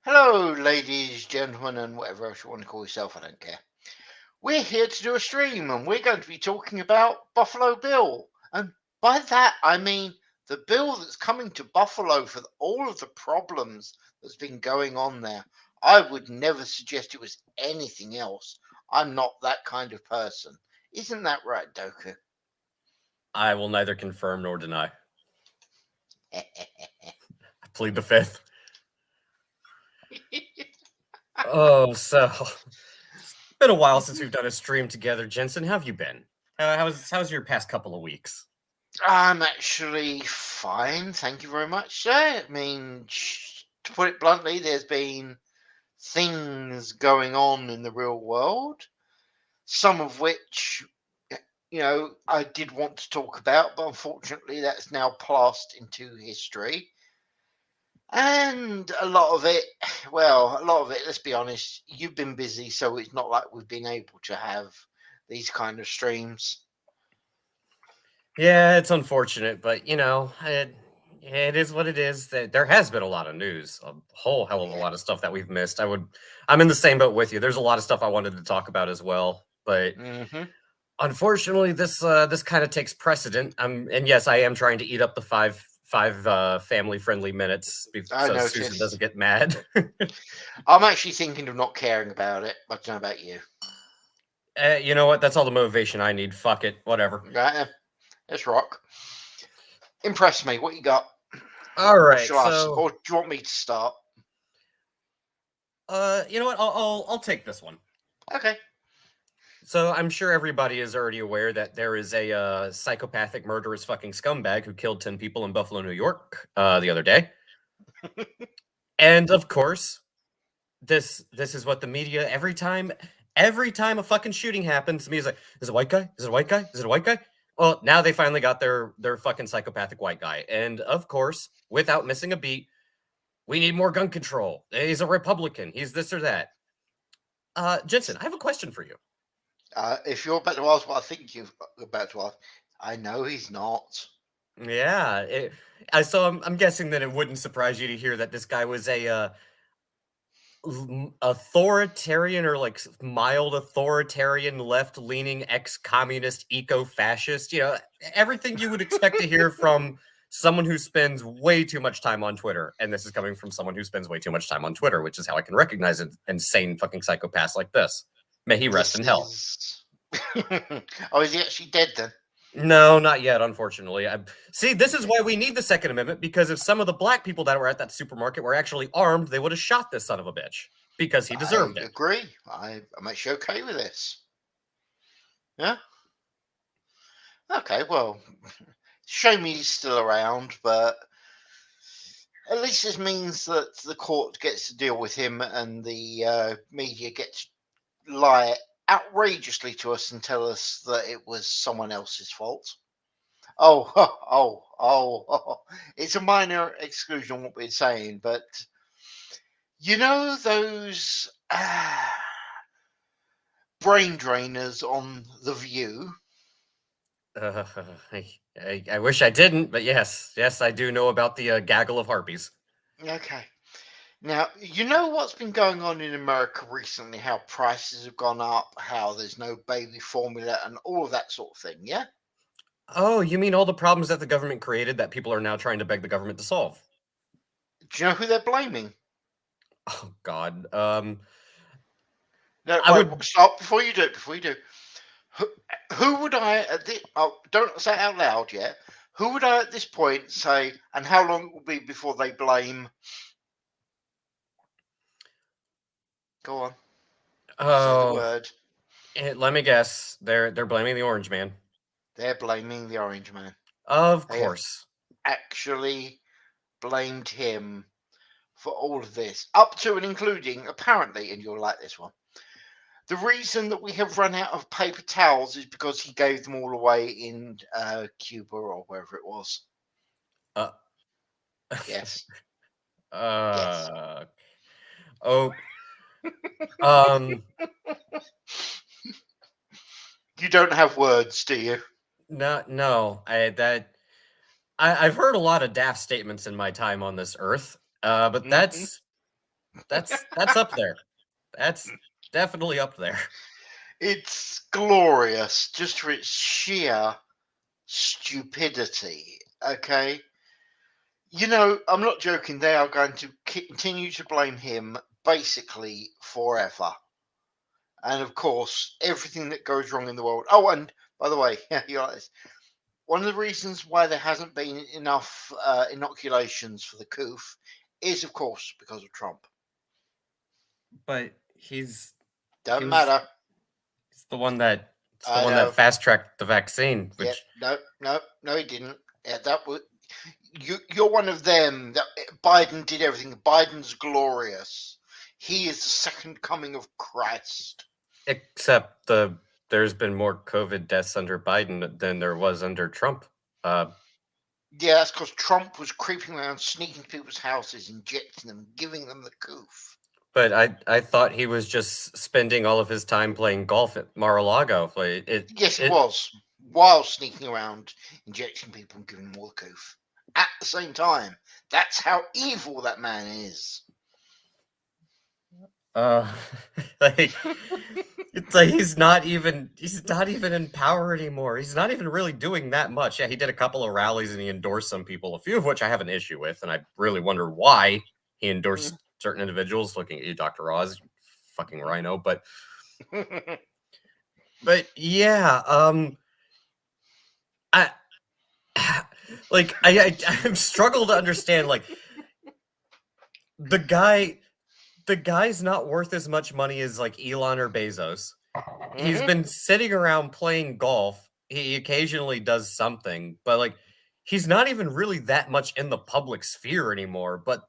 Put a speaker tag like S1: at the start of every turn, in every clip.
S1: Hello, ladies, gentlemen, and whatever else you want to call yourself, I don't care. We're here to do a stream, and we're going to be talking about Buffalo Bill. And by that, I mean the bill that's coming to Buffalo for all of the problems that's been going on there. I would never suggest it was anything else. I'm not that kind of person. Isn't that right, Doku?
S2: I will neither confirm nor deny. I plead the fifth. It's been a while since we've done a stream together, Jensen. How have you been? How's your past couple of weeks?
S1: I'm actually fine, thank you very much, sir. I mean, to put it bluntly, there's been things going on in the real world, some of which, I did want to talk about, but unfortunately that's now passed into history. And let's be honest, you've been busy, so it's not like we've been able to have these kind of streams.
S2: Yeah, it's unfortunate, but it is what it is. There has been a lot of news, a whole hell of a lot of stuff that we've missed. I'm in the same boat with you. There's a lot of stuff I wanted to talk about as well, but unfortunately, this kind of takes precedent. And yes, I am trying to eat up the five family friendly minutes so Susan doesn't get mad.
S1: I'm actually thinking of not caring about it. I don't know about you.
S2: You know what? That's all the motivation I need. Fuck it. Whatever.
S1: Right. Let's rock. Impress me. What you got?
S2: All right.
S1: Or do you want me to start?
S2: You know what? I'll take this one.
S1: Okay.
S2: So I'm sure everybody is already aware that there is a psychopathic, murderous fucking scumbag who killed 10 people in Buffalo, New York, the other day. And of course, this is what the media every time a fucking shooting happens to me is like, is it a white guy? Is it a white guy? Is it a white guy? Well, now they finally got their fucking psychopathic white guy. And of course, without missing a beat, we need more gun control. He's a Republican. He's this or that. Jensen, I have a question for you.
S1: If you're about to ask what I think you're about to ask, I know he's not.
S2: Yeah. So I'm guessing that it wouldn't surprise you to hear that this guy was a authoritarian or like mild authoritarian left-leaning ex-communist eco-fascist, everything you would expect to hear from someone who spends way too much time on Twitter. And this is coming from someone who spends way too much time on Twitter, which is how I can recognize an insane fucking psychopath like this. May he rest in hell.
S1: Oh, is he actually dead then?
S2: No, not yet, unfortunately. See, this is why we need the Second Amendment, because if some of the black people that were at that supermarket were actually armed, they would have shot this son of a bitch, because he deserved it.
S1: I agree. I'm actually okay with this. Yeah? Okay, well, shame he's still around, but at least this means that the court gets to deal with him and the media gets to lie outrageously to us and tell us that it was someone else's fault. Oh, it's a minor exclusion on what we're saying, but you know those brain drainers on The View?
S2: I wish I didn't, but yes, I do know about the gaggle of harpies.
S1: Okay. Now, you know what's been going on in America recently, how prices have gone up, how there's no baby formula, and all of that sort of thing, yeah?
S2: Oh, you mean all the problems that the government created that people are now trying to beg the government to solve?
S1: Do you know who they're blaming?
S2: Oh, God.
S1: No, stop before you do. Who would I at this? Oh, don't say it out loud yet. Who would I at this point say, and how long it will be before they blame? Go on. Say the word.
S2: Let me guess. They're blaming the Orange Man.
S1: They're blaming the Orange Man.
S2: Of course.
S1: Actually blamed him for all of this, up to and including, apparently, and you'll like this one. The reason that we have run out of paper towels is because he gave them all away in Cuba or wherever it was. Yes.
S2: Yes.
S1: You don't have words, do you?
S2: No. I've heard a lot of daft statements in my time on this earth, but that's That's up there. That's definitely up there.
S1: It's glorious just for its sheer stupidity. Okay. I'm not joking. They are going to continue to blame him basically forever. And of course, everything that goes wrong in the world. Oh, and by the way, you like this. One of the reasons why there hasn't been enough inoculations for the coof is, of course, because of Trump.
S2: But he's he
S1: Don't
S2: was
S1: matter.
S2: he's the one that
S1: I know.
S2: fast tracked the vaccine,
S1: Yeah.
S2: which
S1: No. No. No. He didn't. Yeah, that was you're one of them. That Biden did everything. Biden's glorious. He is the second coming of Christ.
S2: except there's been more COVID deaths under Biden than there was under Trump. Uh,
S1: Yeah, that's because Trump was creeping around, sneaking to people's houses, injecting them, giving them the coof.
S2: but I thought he was just spending all of his time playing golf at Mar-a-Lago. Like
S1: Yes, it
S2: it
S1: was. While sneaking around, injecting people and giving them all the coof. At the same time. That's how evil that man is.
S2: uh like it's like he's not even in power anymore. He's not even really doing that much. Yeah, he did a couple of rallies and he endorsed some people, a few of which I have an issue with, and I really wonder why he endorsed certain individuals. Looking at you, Dr. Oz, you fucking rhino. But yeah, I like I struggle to understand like the guy the guy's not worth as much money as like Elon or Bezos. He's been sitting around playing golf. He occasionally does something, but like he's not even really that much in the public sphere anymore. But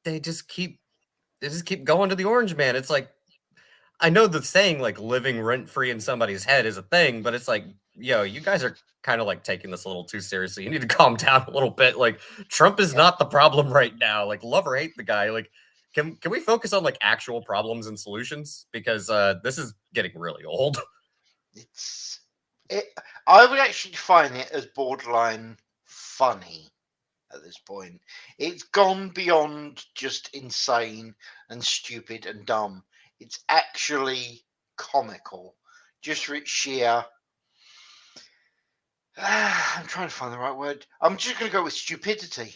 S2: they just keep they just keep going to the orange man. It's like I know the saying like living rent free in somebody's head is a thing, but it's like, yo, you guys are kind of like taking this a little too seriously. You need to calm down a little bit. Like Trump is
S1: Yeah,
S2: not the problem right now. Like love or hate the guy. Like can we focus on like actual problems and solutions because this is getting really old.
S1: it's it. I would actually define it as borderline funny at this point. It's gone beyond just insane and stupid and dumb. It's actually comical, just for its sheer. I'm trying to find the right word. I'm just going to go with stupidity.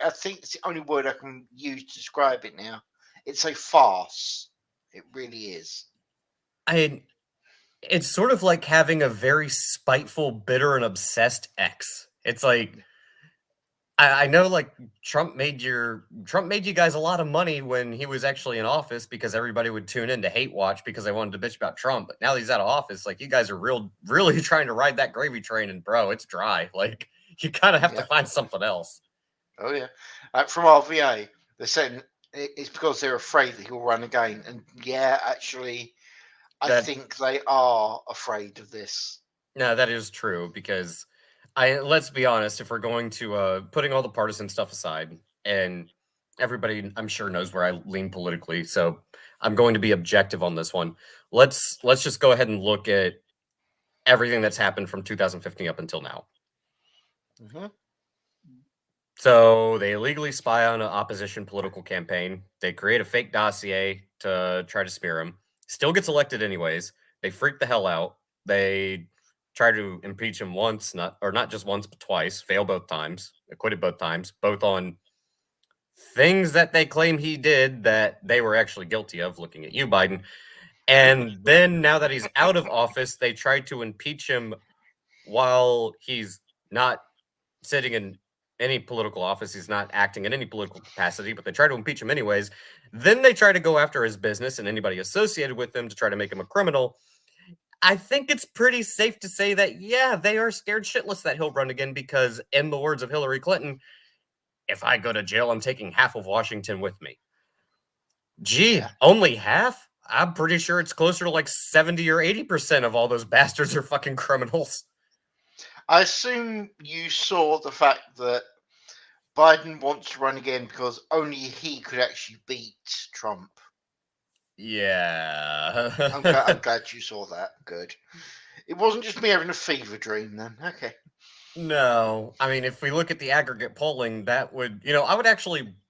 S1: I think it's the only word I can use to describe it now. It's a farce. It really is.
S2: I It's sort of like having a very spiteful, bitter, and obsessed ex. It's like I know like Trump made you guys a lot of money when he was actually in office because everybody would tune in to hate watch because they wanted to bitch about Trump. But now that he's out of office, like you guys are really trying to ride that gravy train, and bro, it's dry. Like you kind of have to
S1: Yeah.
S2: find something else.
S1: Oh yeah. From RVA, they're saying it's because they're afraid that he'll run again. And yeah, actually, I
S2: That
S1: think they are afraid of this.
S2: No, that is true because I let's be honest, if we're going to putting all the partisan stuff aside and everybody I'm sure knows where I lean politically, so I'm going to be objective on this one. Let's just go ahead and look at everything that's happened from 2015 up until now.
S1: Hmm.
S2: So they illegally spy on an opposition political campaign. They create a fake dossier to try to smear him. Still gets elected anyways. They freak the hell out. They try to impeach him once, not just once, but twice. Fail both times. Acquitted both times. Both on things that they claim he did that they were actually guilty of. Looking at you, Biden. And then now that he's out of office, they tried to impeach him while he's not sitting in any political office. He's not acting in any political capacity, but they try to impeach him anyways. Then they try to go after his business and anybody associated with him to try to make him a criminal. I think it's pretty safe to say that, yeah, they are scared shitless that he'll run again because, in the words of Hillary Clinton, if I go to jail, I'm taking half of Washington with me. Gee,
S1: Yeah.
S2: only half? I'm pretty sure it's closer to like 70 or 80% of all those bastards are fucking criminals.
S1: I assume you saw the fact that Biden wants to run again because only he could actually beat Trump. I'm glad,
S2: Yeah.
S1: I'm glad you saw that. Good. It wasn't just me having a fever dream then. Okay.
S2: No, I mean, if we look at the aggregate polling, that would,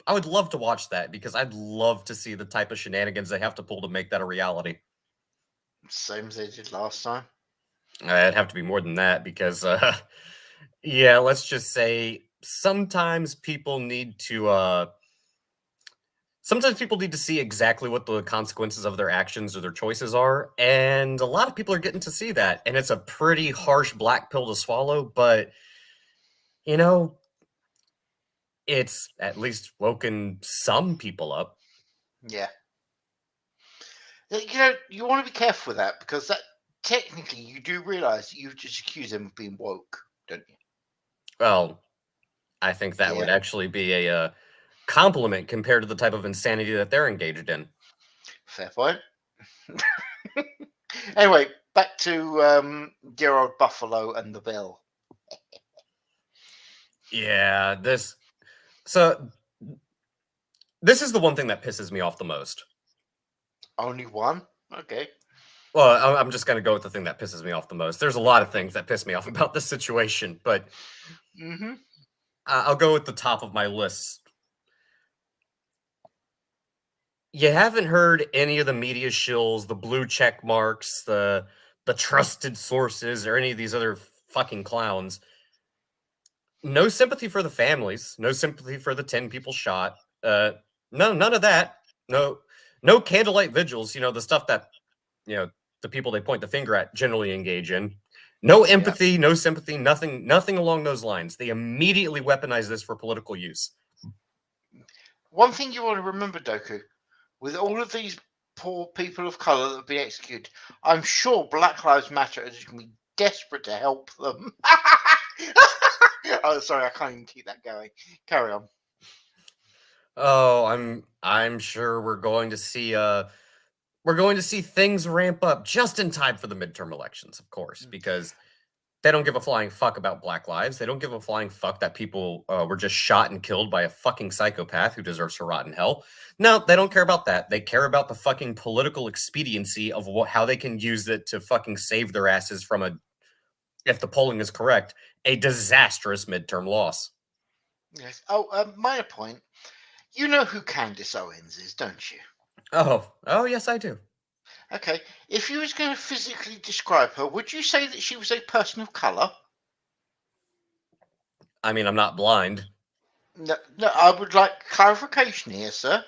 S2: I would love to watch that because I'd love to see the type of shenanigans they have to pull to make that a reality.
S1: Same as they did last time.
S2: It'd have to be more than that because, yeah, let's just say sometimes people need to. Sometimes people need to see exactly what the consequences of their actions or their choices are, and a lot of people are getting to see that, and it's a pretty harsh black pill to swallow, but you know, it's at least woken some people up.
S1: Yeah. You know, you want to be careful with that because that technically you do realise you've just accused them of being woke, don't you?
S2: Well, I think that would
S1: Yeah.
S2: actually be a compliment compared to the type of insanity that they're engaged in.
S1: Fair point. Anyway, back to dear old Buffalo and the Bill.
S2: Yeah, so this is the one thing that pisses me off the most.
S1: Only one? Okay.
S2: Well, I'm just going to go with the thing that pisses me off the most. There's a lot of things that piss me off about this situation, but
S1: Mm-hmm.
S2: I'll go with the top of my list. You haven't heard any of the media shills, the blue check marks, the trusted sources, or any of these other fucking clowns. No sympathy for the families. No sympathy for the 10 people shot. No, none of that. No candlelight vigils. You know the stuff that the people they point the finger at generally engage in. No
S1: Yeah.
S2: empathy, no sympathy, nothing along those lines. They immediately weaponize this for political use.
S1: One thing you want to remember, Doku, with all of these poor people of colour that have been executed, I'm sure Black Lives Matter is going to be desperate to help them. Oh, sorry, I can't even keep that going. Carry on.
S2: Oh, I'm sure we're going to see things ramp up just in time for the midterm elections, of course, because they don't give a flying fuck about Black lives. They don't give a flying fuck that people were just shot and killed by a fucking psychopath who deserves to rot in hell. No, they don't care about that. They care about the fucking political expediency of how they can use it to fucking save their asses from if the polling is correct, a disastrous midterm loss.
S1: Yes. Oh, minor point. You know who Candace Owens is, don't you?
S2: Oh, yes, I do.
S1: Okay. If you was going to physically describe her, would you say that she was a person of colour?
S2: I mean, I'm not blind.
S1: No, no. I would like clarification here, sir.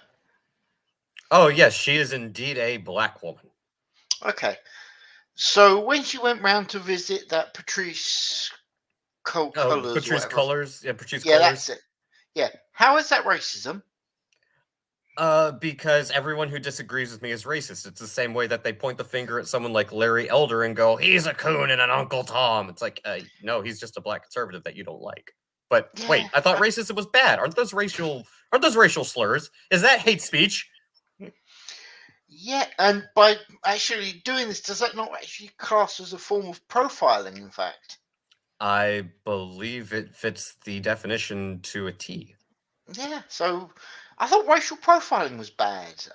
S2: Oh, yes, she is indeed a black woman.
S1: Okay. So when she went round to visit that Patrice
S2: Oh,
S1: Colours,
S2: Patrice
S1: whatever.
S2: Colors. Yeah, Patrice
S1: Yeah, that's
S2: Colors.
S1: it. Yeah. How is that racism?
S2: Because everyone who disagrees with me is racist. It's the same way that they point the finger at someone like Larry Elder and go, "He's a coon and an Uncle Tom." It's like, no, he's just a black conservative that you don't like. But
S1: Yeah.
S2: wait, I thought racism was bad. Aren't those racial slurs? Is that hate speech?
S1: Yeah, and by actually doing this, does that not actually class as a form of profiling, in fact?
S2: I believe it fits the definition to a T.
S1: Yeah, so I thought racial profiling was bad.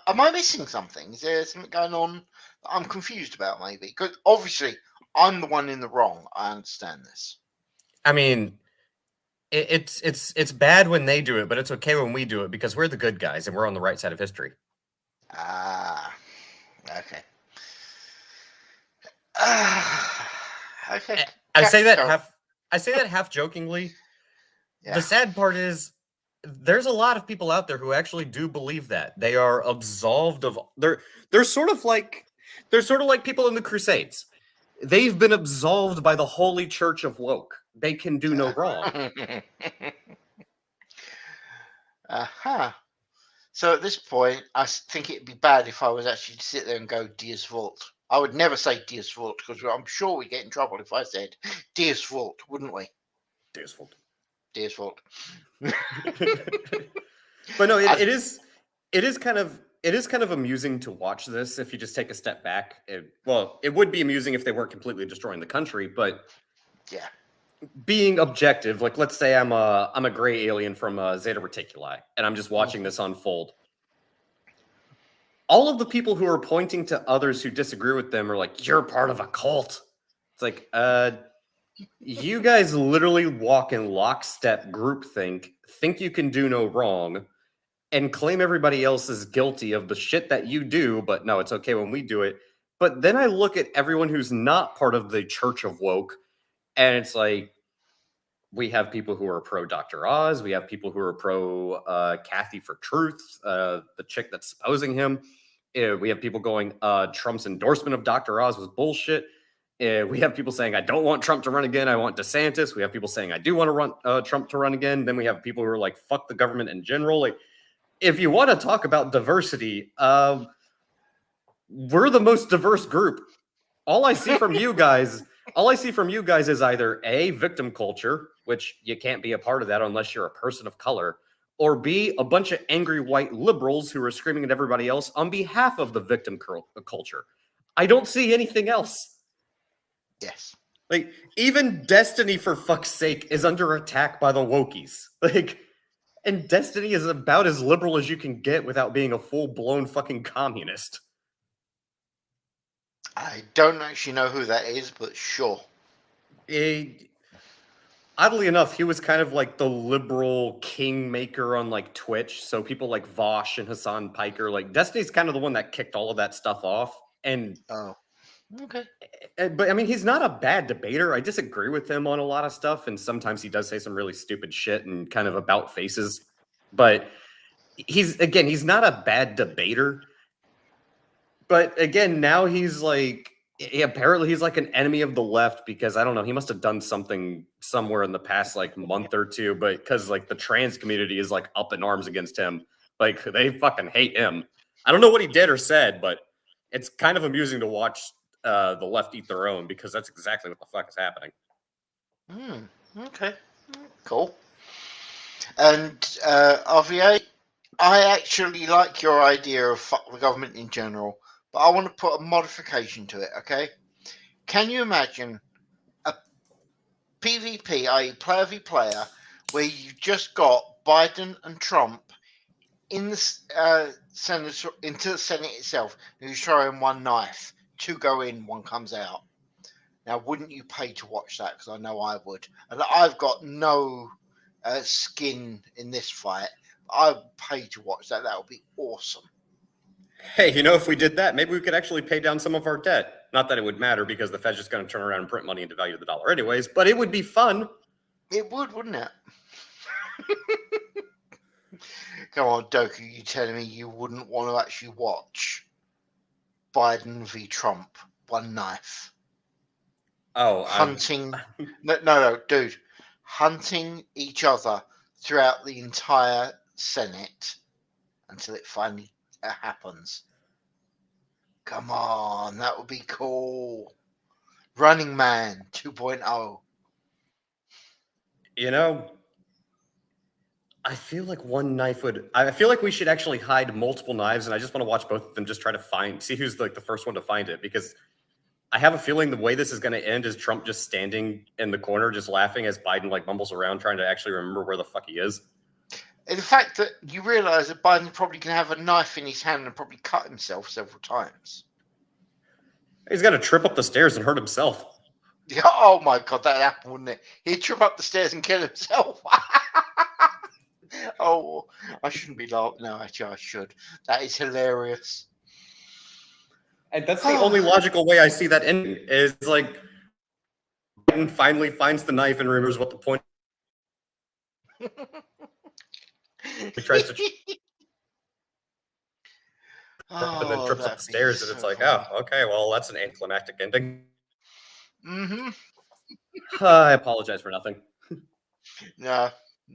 S1: Am I missing something? Is there something going on that I'm confused about, maybe? Because obviously, I'm the one in the wrong. I understand this.
S2: I mean, it's bad when they do it, but it's okay when we do it because we're the good guys and we're on the right side of history.
S1: Ah, okay. Ah, okay.
S2: I say that
S1: Go.
S2: half jokingly.
S1: Yeah.
S2: The sad part is there's a lot of people out there who actually do believe that. They are absolved of they're sort of like people in the Crusades. They've been absolved by the Holy Church of Woke. They can do no wrong.
S1: Huh. So at this point, I think it'd be bad if I was actually to sit there and go Diaz Vault. I would never say Diaz Vault because I'm sure we get in trouble if I said Diaz Vault, wouldn't we?
S2: Diaz Vault.
S1: Diaz Vault.
S2: But no,
S1: I,
S2: it is kind of amusing to watch this if you just take a step back. It would be amusing if they weren't completely destroying the country, but
S1: yeah.
S2: being objective, like let's say I'm a gray alien from Zeta Reticuli, and I'm just watching this unfold. All of the people who are pointing to others who disagree with them are like, "You're part of a cult." It's like, You guys literally walk in lockstep groupthink, think you can do no wrong, and claim everybody else is guilty of the shit that you do, but no, it's okay when we do it. But then I look at everyone who's not part of the Church of Woke, and it's like, we have people who are pro Dr. Oz. We have people who are pro Kathy for Truth, the chick that's opposing him. We have people going, Trump's endorsement of Dr. Oz was bullshit. We have people saying, I don't want Trump to run again. I want DeSantis. We have people saying, I do want to run Trump to run again. Then we have people who are like, fuck the government in general. Like, if you want to talk about diversity, we're the most diverse group. All I see from you guys is either A, victim culture, which you can't be a part of that unless you're a person of color, or B, a bunch of angry white liberals who are screaming at everybody else on behalf of the victim culture. I don't see anything else.
S1: Yes.
S2: Like, even Destiny, for fuck's sake, is under attack by the wokies. Like, and Destiny is about as liberal as you can get without being a full-blown fucking communist.
S1: I don't actually know who that is, but sure.
S2: Oddly enough, he was kind of like the liberal kingmaker on like Twitch. So people like Vosh and Hassan Piker, like Destiny's kind of the one that kicked all of that stuff off. And
S1: Oh, okay.
S2: but I mean, he's not a bad debater. I disagree with him on a lot of stuff, and sometimes he does say some really stupid shit and kind of about faces. But he's not a bad debater. But again, now he's like apparently he's like an enemy of the left because I don't know, he must have done something somewhere in the past like month or two, but because like the trans community is like up in arms against him. Like they fucking hate him. I don't know what he did or said, but it's kind of amusing to watch the left eat their own because that's exactly what the fuck is happening.
S1: Okay. Cool. And RVA, I actually like your idea of fuck the government in general, but I want to put a modification to it, okay? Can you imagine a PvP, i.e. player v player, where you just got Biden and Trump in the Senate, into the Senate itself, who's throwing one knife, two go in, one comes out. Now, wouldn't you pay to watch that? Because I know I would. And I've got no skin in this fight. I would pay to watch that. That would be awesome.
S2: Hey, you know, if we did that, maybe we could actually pay down some of our debt. Not that it would matter because the Fed's just going to turn around and print money and devalue the dollar anyways, but it would be fun.
S1: It would, wouldn't it? Come on, Doku, you telling me you wouldn't want to actually watch Biden v. Trump, one knife?
S2: Oh,
S1: hunting. No, dude. Hunting each other throughout the entire Senate until it finally happens. Come on, that would be cool. Running Man 2.0.
S2: You know, I feel like one knife would. I feel like we should actually hide multiple knives, and I just want to watch both of them, just try to see who's like the first one to find it. Because I have a feeling the way this is going to end is Trump just standing in the corner, just laughing as Biden like mumbles around, trying to actually remember where the fuck he is.
S1: And the fact that you realise that Biden probably can have a knife in his hand and probably cut himself several times.
S2: He's got to trip up the stairs and hurt himself.
S1: Yeah, oh my god, that'd happen, wouldn't it? He'd trip up the stairs and kill himself. Oh, I shouldn't be laughing. No, actually, I should. That is hilarious.
S2: And that's the only logical way I see that ending is like Biden finally finds the knife and remembers what the point. He tries to and then trips up the stairs, and it's like, funny. Oh, okay, well, that's an anticlimactic ending.
S1: Mm-hmm.
S2: I apologize for nothing.
S1: No.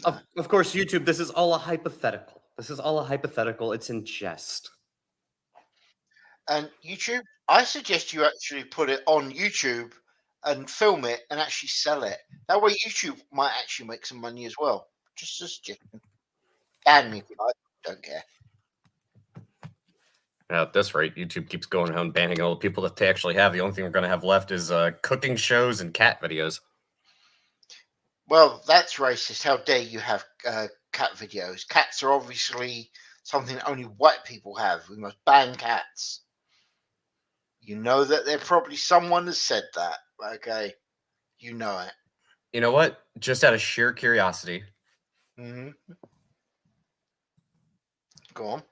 S2: Of course, YouTube, this is all a hypothetical. It's in jest.
S1: And YouTube, I suggest you actually put it on YouTube and film it and actually sell it. That way YouTube might actually make some money as well. Just a suggestion. Ban me if you like. Don't care.
S2: At this rate, YouTube keeps going around banning all the people that they actually have. The only thing we're going to have left is cooking shows and cat videos.
S1: Well, that's racist. How dare you have cat videos? Cats are obviously something only white people have. We must ban cats. You know that there probably someone has said that. Okay. You know it.
S2: You know what? Just out of sheer curiosity,
S1: Hmm. Go on.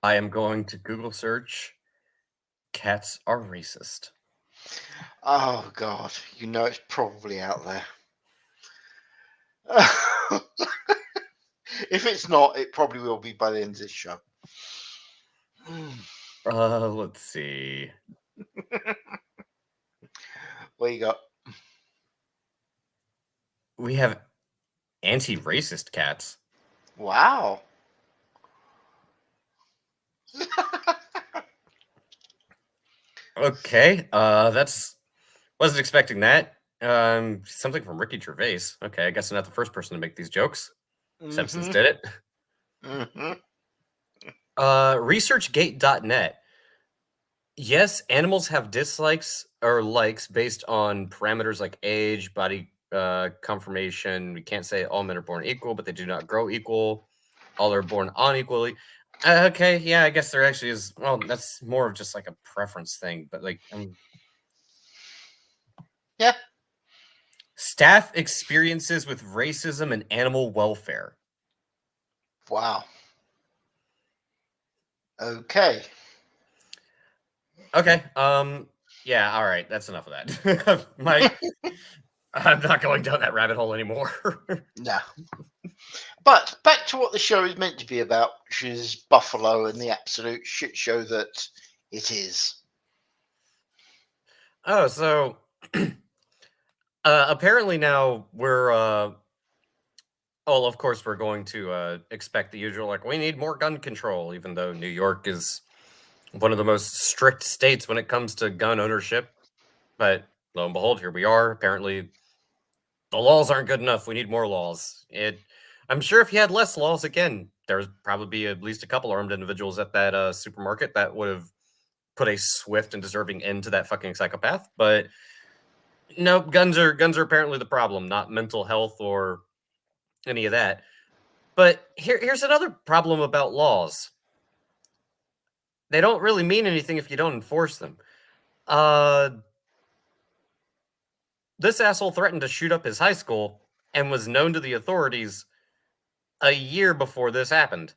S2: I am going to Google search cats are racist.
S1: Oh God, you know it's probably out there. If it's not, it probably will be by the end of this show.
S2: Let's see.
S1: What you got?
S2: We have anti-racist cats.
S1: Wow.
S2: Okay, that's wasn't expecting that. Something from Ricky Gervais. Okay, I guess I'm not the first person to make these jokes. Simpsons
S1: Hmm.
S2: did it.
S1: Hmm.
S2: Researchgate.net. Yes, animals have dislikes or likes based on parameters like age, body conformation. We can't say all men are born equal, but they do not grow equal. All are born unequally. Okay, yeah, I guess there actually is. Well, that's more of just like a preference thing, but like,
S1: Yeah.
S2: staff experiences with racism and animal welfare.
S1: Wow. Okay.
S2: Okay, yeah, all right, that's enough of that. I'm not going down that rabbit hole anymore.
S1: No. But back to what the show is meant to be about, which is Buffalo and the absolute shit show that it is.
S2: Oh, so apparently now we're well, of course we're going to expect the usual, like, we need more gun control, even though New York is one of the most strict states when it comes to gun ownership. But lo and behold, here we are. Apparently the laws aren't good enough. We need more laws. I'm sure if you had less laws, again, there's probably be at least a couple armed individuals at that supermarket that would have put a swift and deserving end to that fucking psychopath. But nope, guns are apparently the problem, not mental health or any of that. But here's another problem about laws. They don't really mean anything if you don't enforce them. Uh, this asshole threatened to shoot up his high school and was known to the authorities a year before this happened.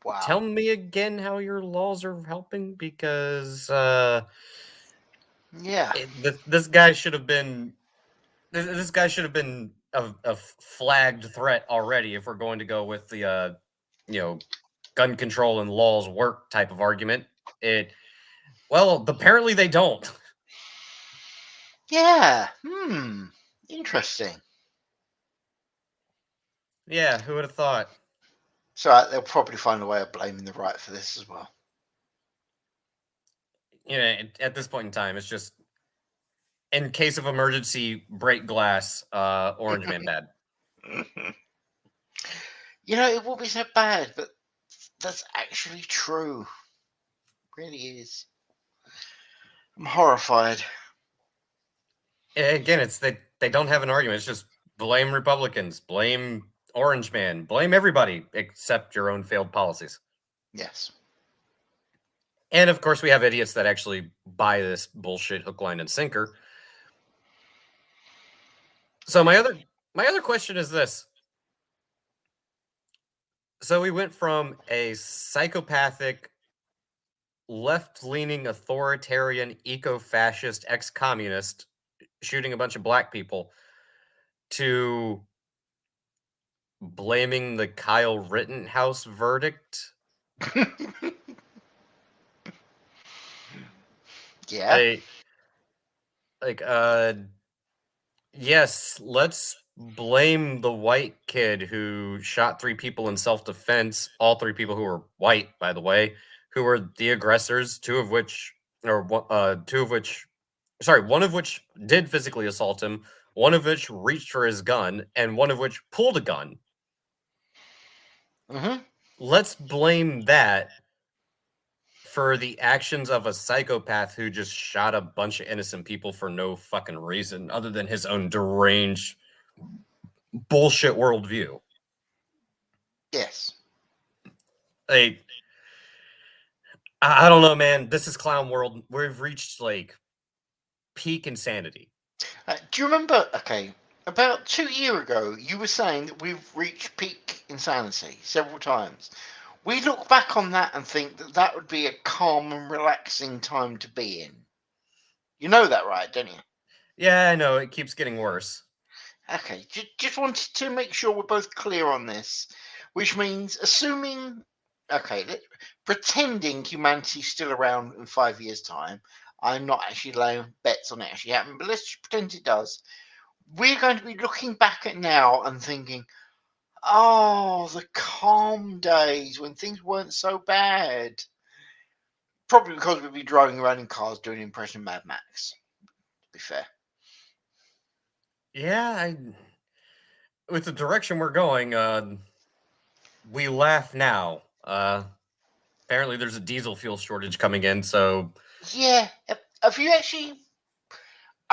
S1: Wow.
S2: Tell me again how your laws are helping, because
S1: Yeah.
S2: this guy should have been this guy should have been a flagged threat already if we're going to go with the you know, gun control and laws work type of argument. It Well, apparently they don't.
S1: Yeah. Hmm. Interesting.
S2: Yeah, who would have thought?
S1: So they'll probably find a way of blaming the right for this as well.
S2: You know, at this point in time, it's just in case of emergency, break glass, orange man bad.
S1: You know, it will be so bad, but that's actually true. Really is. I'm horrified.
S2: Again, it's they don't have an argument. It's just blame Republicans, blame Orange Man, blame everybody except your own failed policies.
S1: Yes.
S2: And of course, we have idiots that actually buy this bullshit hook, line, and sinker. So my other question is this. So we went from a psychopathic, left-leaning, authoritarian, eco-fascist, ex-communist shooting a bunch of black people to blaming the Kyle Rittenhouse verdict.
S1: Yeah.
S2: I like Yes, let's blame the white kid who shot 3 people in self-defense, all 3 people who were white, by the way, who were the aggressors, 2 of which or 2 of which sorry, 1 of which did physically assault him, 1 of which reached for his gun, and 1 of which pulled a gun.
S1: Hmm.
S2: Let's blame that for the actions of a psychopath who just shot a bunch of innocent people for no fucking reason other than his own deranged bullshit worldview.
S1: Yes.
S2: Like, I don't know, man. This is clown world. We've reached like peak insanity.
S1: Do you remember? Okay, about 2 years ago, you were saying that we've reached peak insanity several times. We look back on that and think that that would be a calm and relaxing time to be in. You know that, right? Don't you?
S2: Yeah, I know, it keeps getting worse.
S1: Okay, just wanted to make sure we're both clear on this, which means assuming, okay, pretending humanity's still around in 5 years' time. I'm not actually laying bets on it actually happening, but let's just pretend it does. We're going to be looking back at now and thinking, oh, the calm days when things weren't so bad. Probably because we'd be driving around in cars doing an impression of Mad Max, to be fair.
S2: Yeah, with the direction we're going, we laugh now. Apparently there's a diesel fuel shortage coming in, so
S1: Yeah, have you actually.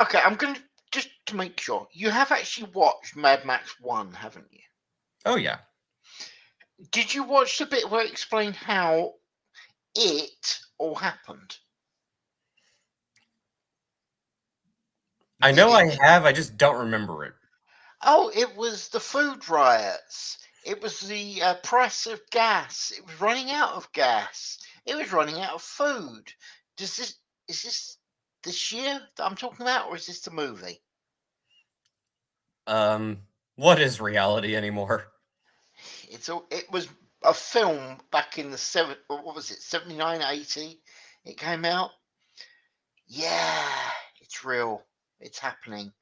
S1: Okay, I'm going to. Just to make sure, you have actually watched Mad Max 1, haven't you?
S2: oh yeah.
S1: Did you watch the bit where it explained how it all happened?
S2: I
S1: You
S2: know I
S1: didn't.
S2: have, I just don't remember it.
S1: Oh, it was the food riots. It was the price of gas. It was running out of gas. It was running out of food. Does this is this year that I'm talking about, or is this the movie?
S2: What is reality anymore?
S1: It was a film back in the what was it, 79, 80? It came out. Yeah, it's real. It's happening.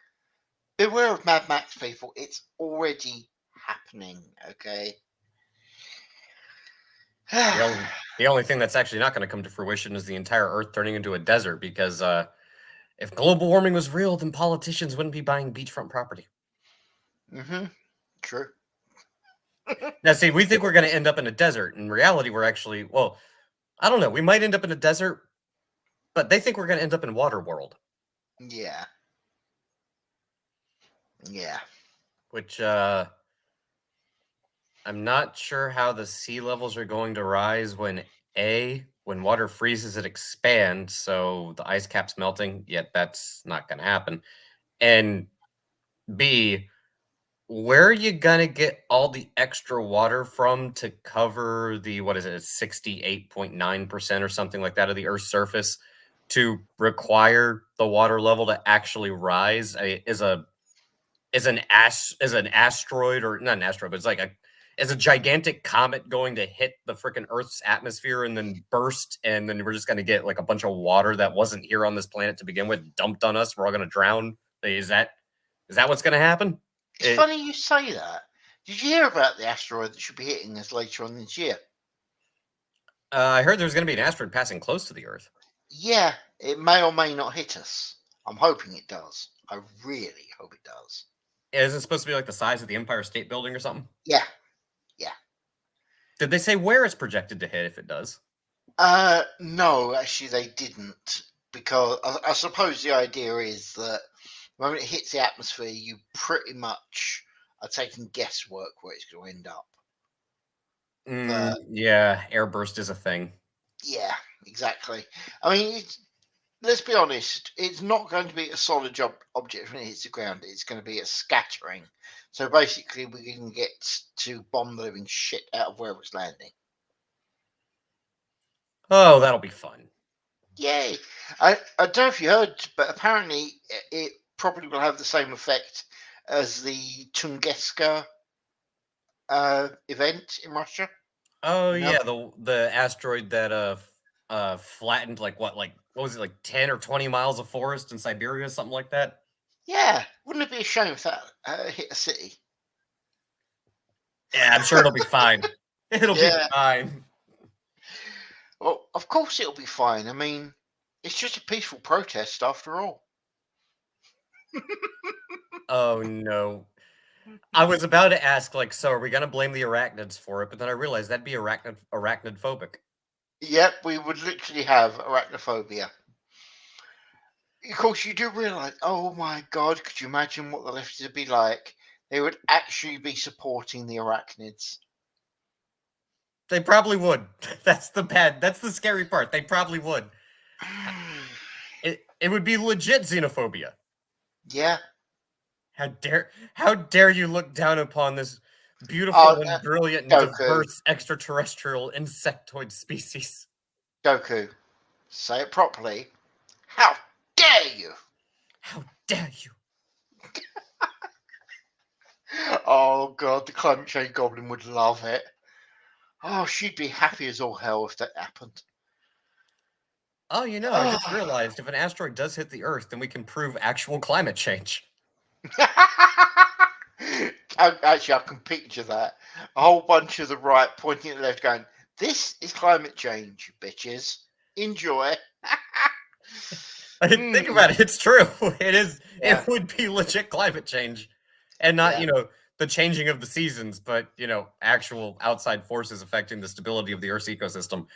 S1: Beware of Mad Max, people. It's already happening. Okay.
S2: The only thing that's actually not going to come to fruition is the entire Earth turning into a desert because if global warming was real, then politicians wouldn't be buying beachfront property.
S1: Mm-hmm. True.
S2: Now, see, we think we're going to end up in a desert. In reality, we're actually, well, I don't know. We might end up in a desert, but they think we're going to end up in water world,
S1: Yeah. Yeah.
S2: which I'm not sure how the sea levels are going to rise when water freezes, it expands, so the ice cap's melting, yet that's not going to happen. And B, where are you gonna get all the extra water from to cover the what is it, 68.9% or something like that of the Earth's surface to require the water level to actually rise? Is an asteroid or not an asteroid, but it's like a is a gigantic comet going to hit the freaking Earth's atmosphere and then burst, and then we're just gonna get like a bunch of water that wasn't here on this planet to begin with dumped on us? We're all gonna drown. Is that what's gonna happen?
S1: It's
S2: It,
S1: funny you say that. Did you hear about the asteroid that should be hitting us later on this year?
S2: I heard there's going to be an asteroid passing close to the Earth.
S1: Yeah, it may or may not hit us. I'm hoping it does. I really hope it does.
S2: Is it supposed to be like the size of the Empire State Building or something?
S1: Yeah. Yeah.
S2: Did they say where it's projected to hit if it does?
S1: No, actually, they didn't. Because I suppose the idea is that when it hits the atmosphere, you pretty much are taking guesswork where it's going to end up. But
S2: Yeah, airburst is a thing.
S1: yeah, exactly. I mean, let's be honest, it's not going to be a solid object when it hits the ground. It's going to be a scattering. So basically, we can get to bomb the living shit out of wherever it's landing.
S2: Oh, that'll be fun.
S1: Yay! I don't know if you heard, but apparently it probably will have the same effect as the Tunguska event in Russia.
S2: Oh
S1: You know?
S2: yeah, the asteroid that flattened like what was it, like 10 or 20 miles of forest in Siberia, something like that?
S1: Yeah, wouldn't it be a shame if that hit a city?
S2: Yeah, I'm sure it'll be fine. It'll be
S1: Yeah,
S2: fine.
S1: well, of course it'll be fine. I mean, it's just a peaceful protest after all.
S2: Oh no. I was about to ask, like, so are we gonna blame the arachnids for it? But then I realized that'd be arachnid phobic.
S1: Yep, we would literally have arachnophobia. Of course, you do realize, oh my god, could you imagine what the lefties would be like? They would actually be supporting the arachnids.
S2: They probably would. That's the scary part. They probably would. It would be legit xenophobia.
S1: Yeah.
S2: How dare you look down upon this beautiful
S1: Oh,
S2: and brilliant and
S1: Goku.
S2: diverse extraterrestrial insectoid species?
S1: Goku. Say it properly. How dare you?
S2: How dare you?
S1: Oh god, the climate change goblin would love it. Oh, she'd be happy as all hell if that happened.
S2: Oh, I just realized if an asteroid does hit the Earth, then we can prove actual climate change.
S1: Actually, I can picture that. A whole bunch of the right pointing at the left going, "This is climate change, bitches. Enjoy."
S2: Think about it. It's true. It is.
S1: Yeah,
S2: It would be legit climate change, and not
S1: yeah.
S2: the changing of the seasons, but actual outside forces affecting the stability of the Earth's ecosystem.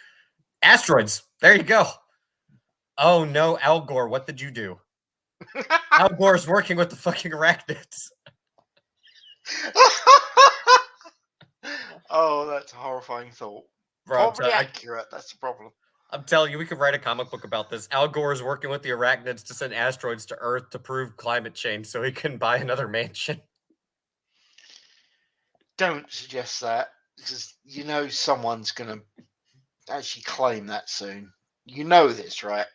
S2: Asteroids. There you go. Oh no, Al Gore, what did you do? Al Gore's working with the fucking arachnids.
S1: Oh, that's a horrifying thought.
S2: Bro,
S1: Probably accurate. That's the problem.
S2: I'm telling you, we could write a comic book about this. Al Gore is working with the arachnids to send asteroids to Earth to prove climate change so he can buy another mansion.
S1: Don't suggest that because someone's going to actually claim that soon. You know this, right?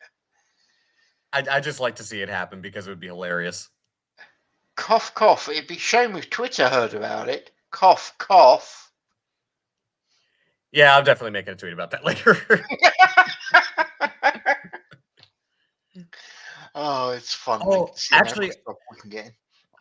S2: I just like to see it happen because it would be hilarious.
S1: Cough, cough. It'd be a shame if Twitter heard about it. Cough, cough.
S2: Yeah, I'm definitely making a tweet about that later.
S1: Oh, it's fun.
S2: Oh,
S1: Seeing how
S2: actually,
S1: much stuff we can get in.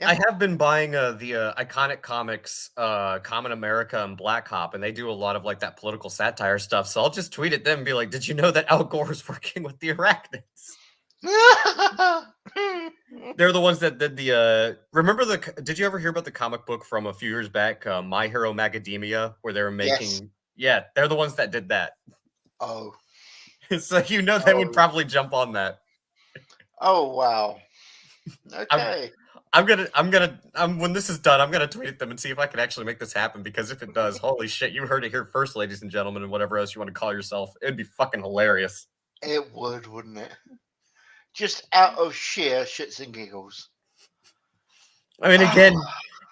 S1: Yeah.
S2: I have been buying the Iconic Comics Common America and Black Hop, and they do a lot of like that political satire stuff. So I'll just tweet at them and be like, "Did you know that Al Gore is working with the arachnids?" They're the ones that did the remember did you ever hear about the comic book from a few years back, My Hero Macadamia, where they were making
S1: Yes.
S2: yeah, they're the ones that did that.
S1: Oh.
S2: So they would
S1: Oh.
S2: probably jump on that.
S1: Oh wow.
S2: I'm
S1: Okay.
S2: when this is done, I'm gonna tweet at them and see if I can actually make this happen, because if it does, holy shit, you heard it here first, ladies and gentlemen, and whatever else you want to call yourself. It'd be fucking hilarious.
S1: It would, wouldn't it? Just out of sheer shits and giggles.
S2: I mean, again,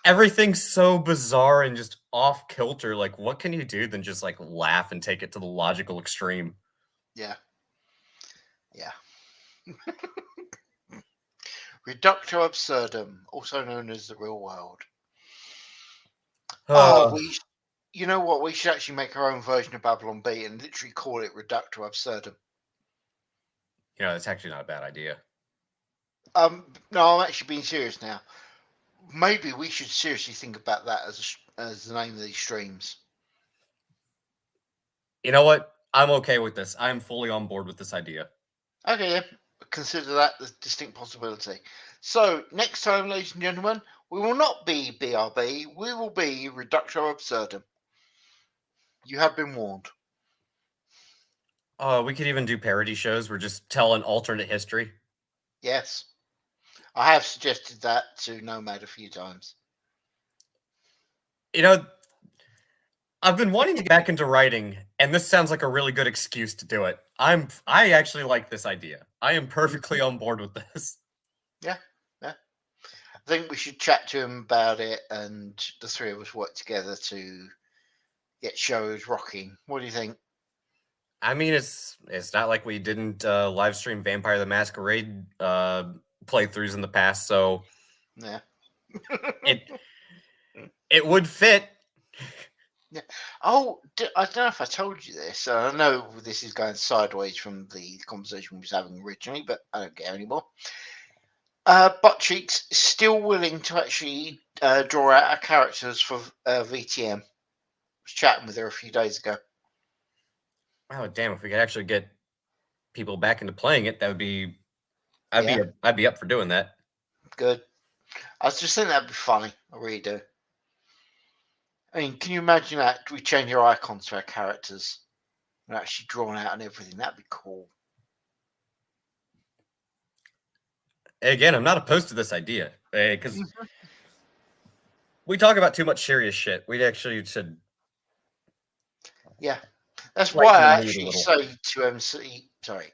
S2: everything's so bizarre and just off kilter. Like, what can you do than just like laugh and take it to the logical extreme?
S1: Yeah. Yeah. Reductio absurdum, also known as the real world.
S2: Uh,
S1: You know what? We should actually make our own version of Babylon B and literally call it Reductio absurdum.
S2: that's actually not a bad idea.
S1: No, I'm actually being serious now. Maybe we should seriously think about that as the name of these streams.
S2: You know what? I'm okay with this. I'm fully on board with this idea.
S1: Okay, yeah. Consider that a distinct possibility. So, next time, ladies and gentlemen, we will not be B.R.B. We will be Reductio absurdum. You have been warned.
S2: We could even do parody shows where just tell an alternate history.
S1: Yes. I have suggested that to Nomad a few times.
S2: I've been wanting to get back into writing, and this sounds like a really good excuse to do it. I actually like this idea. I am perfectly on board with this.
S1: Yeah. I think we should chat to him about it, and the three of us work together to get shows rocking. What do you think?
S2: I mean, it's not like we didn't live stream Vampire the Masquerade playthroughs in the past, so
S1: Yeah.
S2: it would fit.
S1: Yeah. Oh, I don't know if I told you this. I know this is going sideways from the conversation we was having originally, but I don't care anymore. Butt Cheeks is still willing to actually draw out our characters for VTM. I was chatting with her a few days ago.
S2: Oh damn! If we could actually get people back into playing it, that would be. I'd be up for doing that.
S1: Good. I was just thinking that'd be funny. I really do. I mean, can you imagine that we change our icons to our characters and actually drawn out and everything? That'd be cool.
S2: Again, I'm not opposed to this idea because we talk about too much serious shit. We actually should.
S1: Yeah, that's
S2: Lighten
S1: why
S2: the
S1: I
S2: mood a
S1: actually
S2: little.
S1: say to MC, sorry,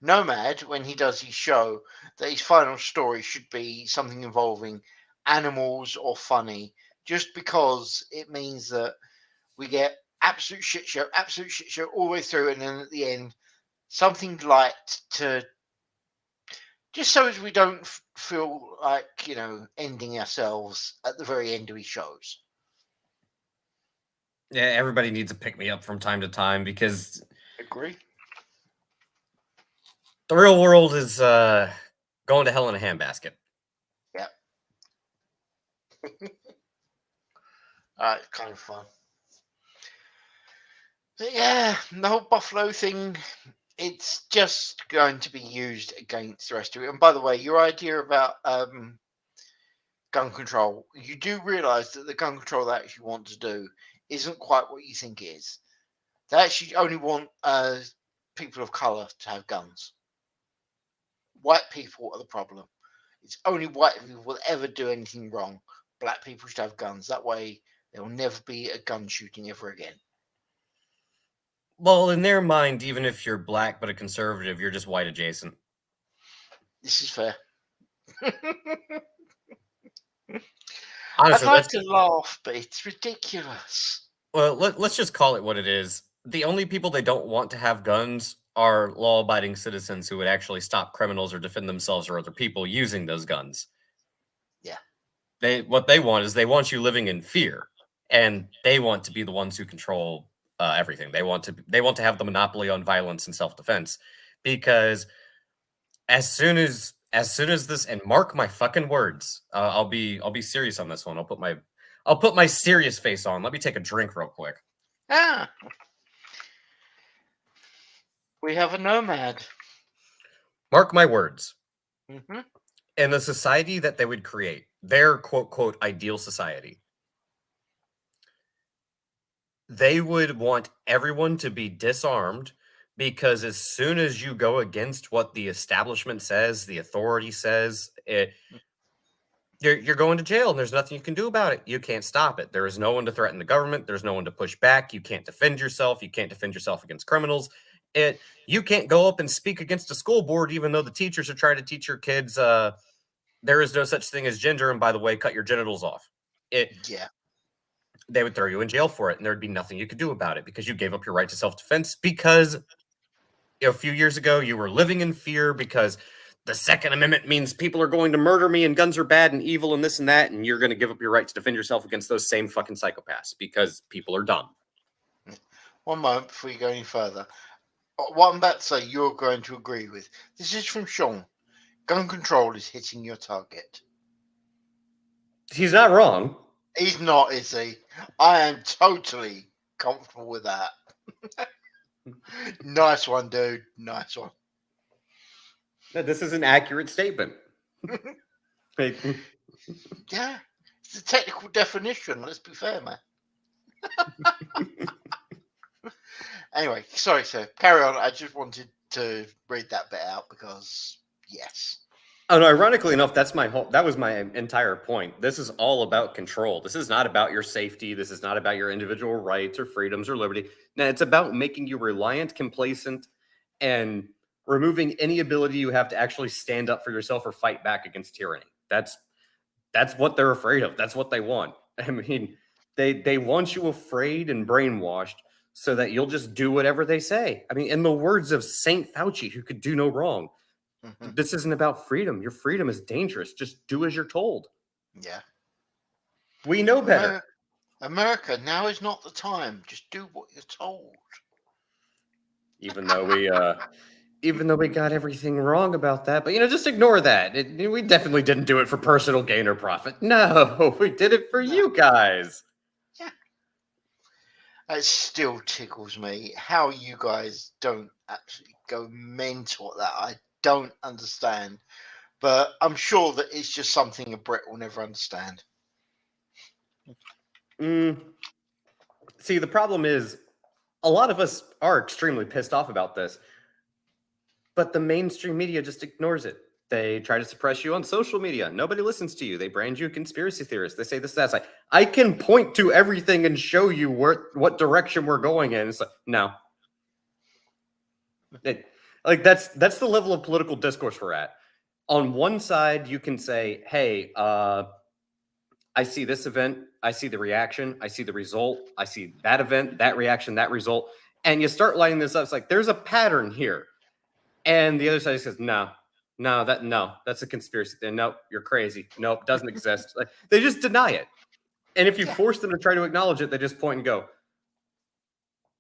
S1: Nomad, when he does his show, that his final story should be something involving animals or funny, just because it means that we get absolute shit show all the way through, and then at the end, something light to just so as we don't feel like ending ourselves at the very end of his shows.
S2: Yeah, everybody needs to pick me up from time to time because
S1: Agree.
S2: the real world is going to hell in a handbasket.
S1: Yeah. Kind of fun. But yeah, the whole Buffalo thing, it's just going to be used against the rest of it. And by the way, your idea about gun control, you do realise that the gun control they actually want to do isn't quite what you think it is. They actually only want people of colour to have guns. White people are the problem. It's only white people will ever do anything wrong. Black people should have guns. That way, there will never be a gun shooting ever again.
S2: Well, in their mind, even if you're black but a conservative, you're just white adjacent.
S1: This is fair.
S2: Honestly,
S1: I'd like to laugh, but it's ridiculous.
S2: well, let's just call it what it is. The only people they don't want to have guns are law-abiding citizens who would actually stop criminals or defend themselves or other people using those guns.
S1: Yeah.
S2: What they want is they want you living in fear, and they want to be the ones who control everything. They want to have the monopoly on violence and self-defense, because as soon as this, and mark my fucking words, I'll be serious on this one. I'll put my serious face on. Let me take a drink real quick.
S1: Ah. We have a nomad.
S2: Mark my words.
S1: Mm-hmm.
S2: In the society that they would create, their quote ideal society, they would want everyone to be disarmed, because as soon as you go against what the establishment says, the authority says, you're going to jail, and there's nothing you can do about it. You can't stop it. There is no one to threaten the government. There's no one to push back. You can't defend yourself. You can't defend yourself against criminals. You can't go up and speak against a school board, even though the teachers are trying to teach your kids there is no such thing as gender, and by the way, cut your genitals off.
S1: Yeah.
S2: They would throw you in jail for it, and there'd be nothing you could do about it because you gave up your right to self-defense, because a few years ago you were living in fear because the Second Amendment means people are going to murder me and guns are bad and evil and this and that, and you're going to give up your right to defend yourself against those same fucking psychopaths because people are dumb.
S1: One moment before you go any further. What I'm about to say, you're going to agree with. This is from Sean. Gun control is hitting your target.
S2: He's not wrong.
S1: He's not, is he? I am totally comfortable with that. Nice one, dude. Nice one.
S2: This is an accurate statement.
S1: Yeah. It's a technical definition. Let's be fair, man. Anyway, sorry, sir. Carry on. I just wanted to read that bit out because, yes.
S2: Oh no, ironically enough, that was my entire point. This is all about control. This is not about your safety. This is not about your individual rights or freedoms or liberty. Now, it's about making you reliant, complacent, and removing any ability you have to actually stand up for yourself or fight back against tyranny. That's what they're afraid of. That's what they want. I mean, they want you afraid and brainwashed so that you'll just do whatever they say. I mean, in the words of Saint Fauci, who could do no wrong, this isn't about freedom. Your freedom is dangerous. Just do as you're told.
S1: Yeah.
S2: We know better.
S1: America, now is not the time. Just do what you're told.
S2: Even though we got everything wrong about that, but just ignore that. We definitely didn't do it for personal gain or profit. No, we did it for you guys.
S1: Yeah. It still tickles me how you guys don't actually go mental at that. I don't understand. But I'm sure that it's just something a Brit will never understand.
S2: See, the problem is a lot of us are extremely pissed off about this, but the mainstream media just ignores it. They try to suppress you on social media. Nobody listens to you. They brand you a conspiracy theorist. They say this, that's like, I can point to everything and show you what direction we're going in. It's like, no. Like that's the level of political discourse we're at. On one side, you can say, "Hey, I see this event, I see the reaction, I see the result, I see that event, that reaction, that result," and you start lining this up. It's like there's a pattern here, and the other side says, "No, that's a conspiracy theory. Nope, you're crazy. Nope, doesn't exist." Like they just deny it, and if you force them to try to acknowledge it, they just point and go,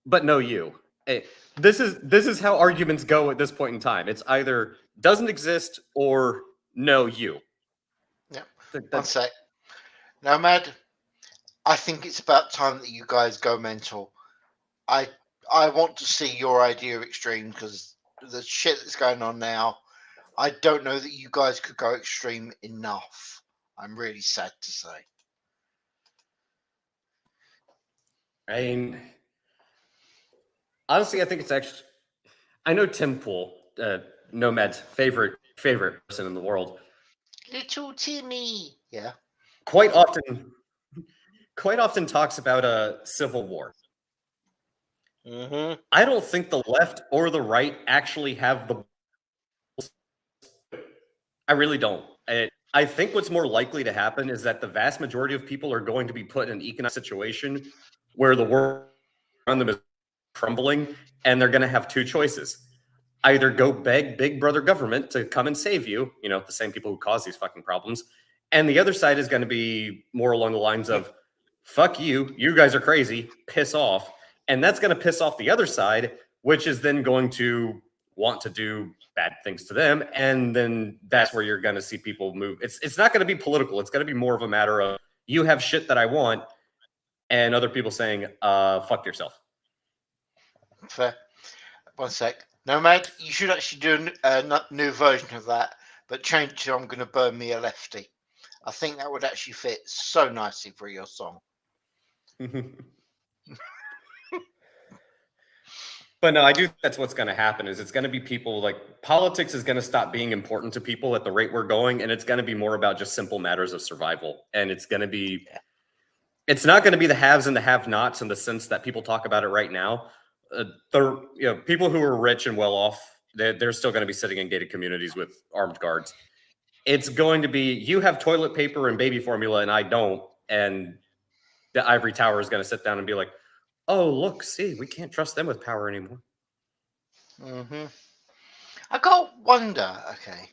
S2: "But no, you." This is how arguments go at this point in time. It's either doesn't exist or no, you.
S1: Yeah. One sec. Nomad, I think it's about time that you guys go mental. I want to see your idea of extreme because the shit that's going on now. I don't know that you guys could go extreme enough. I'm really sad to say.
S2: I mean, honestly, I think it's actually. I know Tim Pool, Nomad's favorite person in the world.
S1: Little Timmy. Yeah.
S2: Quite often talks about a civil war.
S1: Mm-hmm.
S2: I don't think the left or the right actually have the. I really don't. I think what's more likely to happen is that the vast majority of people are going to be put in an economic situation where the world around them is crumbling, and they're going to have two choices. Either go beg big brother government to come and save you, the same people who cause these fucking problems. And the other side is going to be more along the lines of, fuck you, you guys are crazy, piss off. And that's going to piss off the other side, which is then going to want to do bad things to them. And then that's where you're going to see people move. It's not going to be political. It's going to be more of a matter of, you have shit that I want, and other people saying, fuck yourself.
S1: Fair. One sec. Nomad, you should actually do a new version of that, but change to "I'm going to burn me a lefty." I think that would actually fit so nicely for your song.
S2: But no, I do think that's what's going to happen. Is it's going to be people like politics is going to stop being important to people at the rate we're going, and it's going to be more about just simple matters of survival. And it's going to be, it's not going to be the haves and the have-nots in the sense that people talk about it right now. People who are rich and well off, they're still going to be sitting in gated communities with armed guards. It's going to be, you have toilet paper and baby formula, and I don't, and the ivory tower is going to sit down and be like, "Oh, look, see, we can't trust them with power anymore."
S1: Mm-hmm. I got wonder, okay,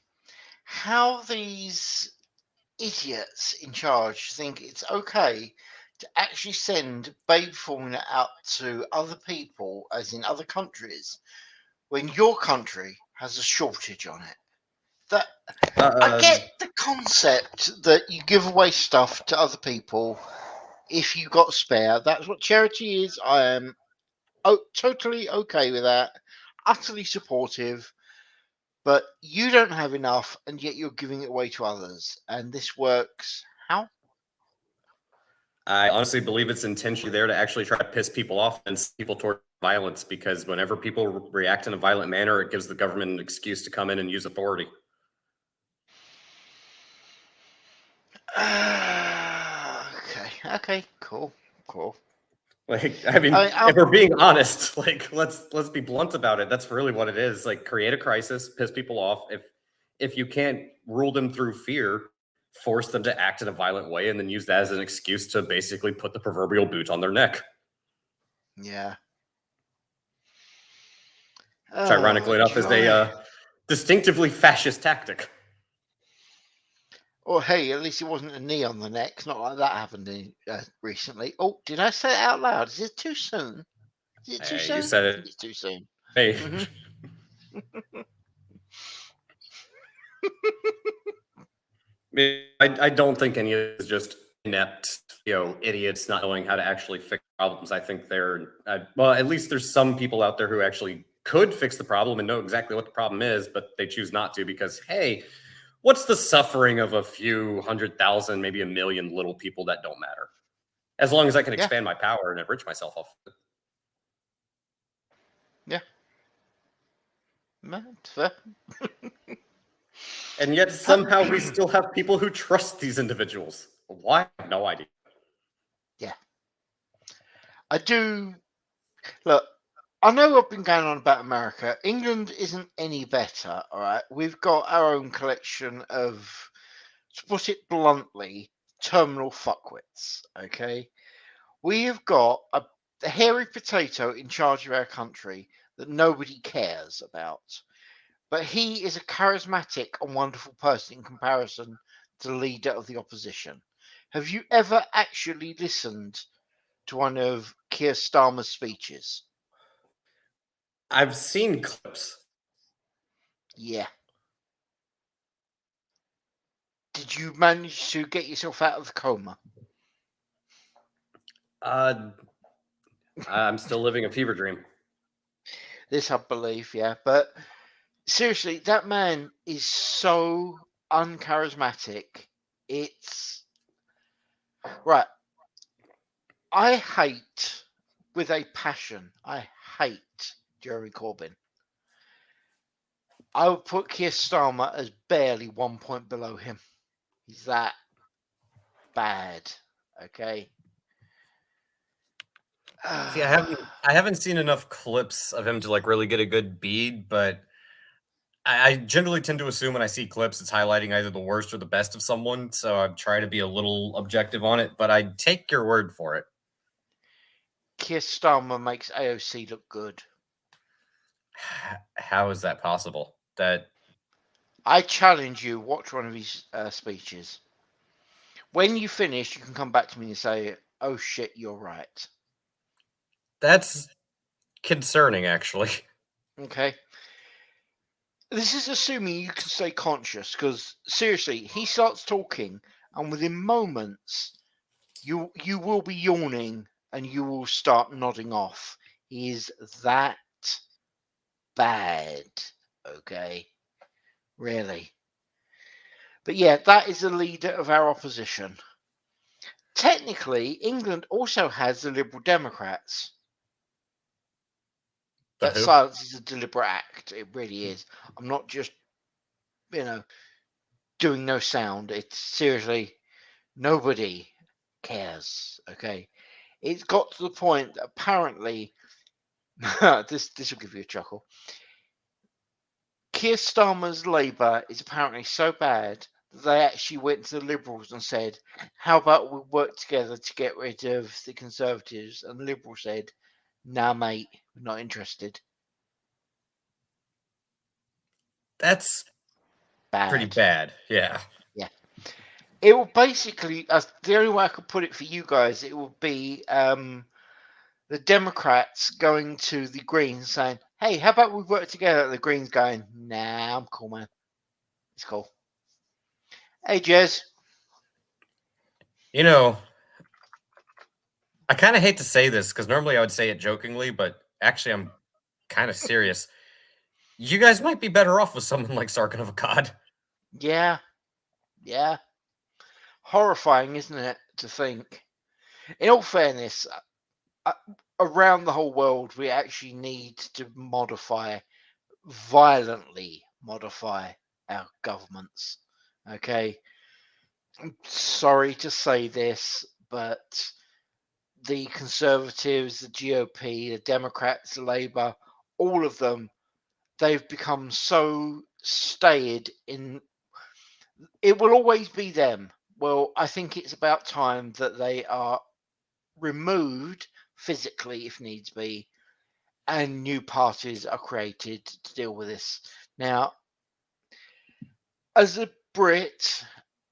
S1: how these idiots in charge think it's okay to actually send baby formula out to other people, as in other countries, when your country has a shortage on it. That I get the concept that you give away stuff to other people if you got spare. That's what charity is. I am totally okay with that. Utterly supportive. But you don't have enough, and yet you're giving it away to others. And this works how?
S2: I honestly believe it's intentionally there to actually try to piss people off and send people toward violence, because whenever people react in a violent manner, it gives the government an excuse to come in and use authority.
S1: Okay, cool.
S2: Like, I mean, if we're being honest, like let's be blunt about it. That's really what it is. Like, create a crisis, piss people off. If you can't rule them through fear, force them to act in a violent way, and then use that as an excuse to basically put the proverbial boot on their neck.
S1: Yeah.
S2: Which, ironically enough, is a distinctively fascist tactic.
S1: Oh, hey, at least it wasn't a knee on the neck. It's not like that happened recently. Oh, did I say it out loud? Is it too soon? Is it too soon?
S2: You said
S1: I
S2: it.
S1: think it's too soon.
S2: Hey. I don't think any of it is just inept, idiots not knowing how to actually fix problems. I think they're, well, at least there's some people out there who actually could fix the problem and know exactly what the problem is, but they choose not to because, hey, what's the suffering of a few 100,000, maybe 1 million little people that don't matter? As long as I can expand my power and enrich myself off of it.
S1: Yeah. That's fair.
S2: And yet somehow we still have people who trust these individuals. Why? I have no idea.
S1: Yeah. I do. Look, I know I've been going on about America. England isn't any better, all right? We've got our own collection of, to put it bluntly, terminal fuckwits, okay? We have got a hairy potato in charge of our country that nobody cares about. But he is a charismatic and wonderful person in comparison to the leader of the opposition. Have you ever actually listened to one of Keir Starmer's speeches?
S2: I've seen clips.
S1: Yeah. Did you manage to get yourself out of the coma?
S2: I'm still living a fever dream.
S1: This I believe, yeah. But seriously, that man is so uncharismatic. It's right. I hate with a passion. I hate Jeremy Corbyn. I would put Keir Starmer as barely 1 point below him. He's that bad. Okay.
S2: See, I haven't seen enough clips of him to like really get a good bead, but I generally tend to assume when I see clips, it's highlighting either the worst or the best of someone. So I try to be a little objective on it, but I take your word for it.
S1: Keir Starmer makes AOC look good.
S2: How is that possible? That
S1: I challenge you, watch one of his speeches. When you finish, you can come back to me and say, oh shit, you're right.
S2: that's concerning, actually.
S1: Okay. This is assuming you can stay conscious, because seriously, he starts talking, and within moments, you will be yawning and you will start nodding off. He is that bad. Okay. Really. But yeah, that is the leader of our opposition. Technically, England also has the Liberal Democrats.
S2: The
S1: That
S2: who?
S1: silence is a deliberate act. It really is. I'm not just, doing no sound. It's seriously, nobody cares. Okay. It's got to the point that apparently, this will give you a chuckle. Keir Starmer's Labour is apparently so bad that they actually went to the Liberals and said, how about we work together to get rid of the Conservatives? And the Liberals said, nah, mate, we're not interested.
S2: That's pretty
S1: Bad.
S2: bad. Yeah.
S1: Yeah. It will basically, the only way I could put it for you guys, it will be the Democrats going to the Greens saying, hey, how about we work together? The Greens going, nah, I'm cool, man. It's cool. Hey, Jez.
S2: You know, I kind of hate to say this because normally I would say it jokingly, but actually I'm kind of serious. You guys might be better off with someone like Sargon of Akkad.
S1: Yeah, yeah. Horrifying, isn't it, to think? In all fairness, uh, around the whole world, we actually need to violently modify our governments. Okay? I'm sorry to say this, but the Conservatives, the GOP, the Democrats, the Labour, all of them, they've become so staid in. It will always be them. Well, I think it's about time that they are removed physically, if needs be, and new parties are created to deal with this. Now, as a Brit,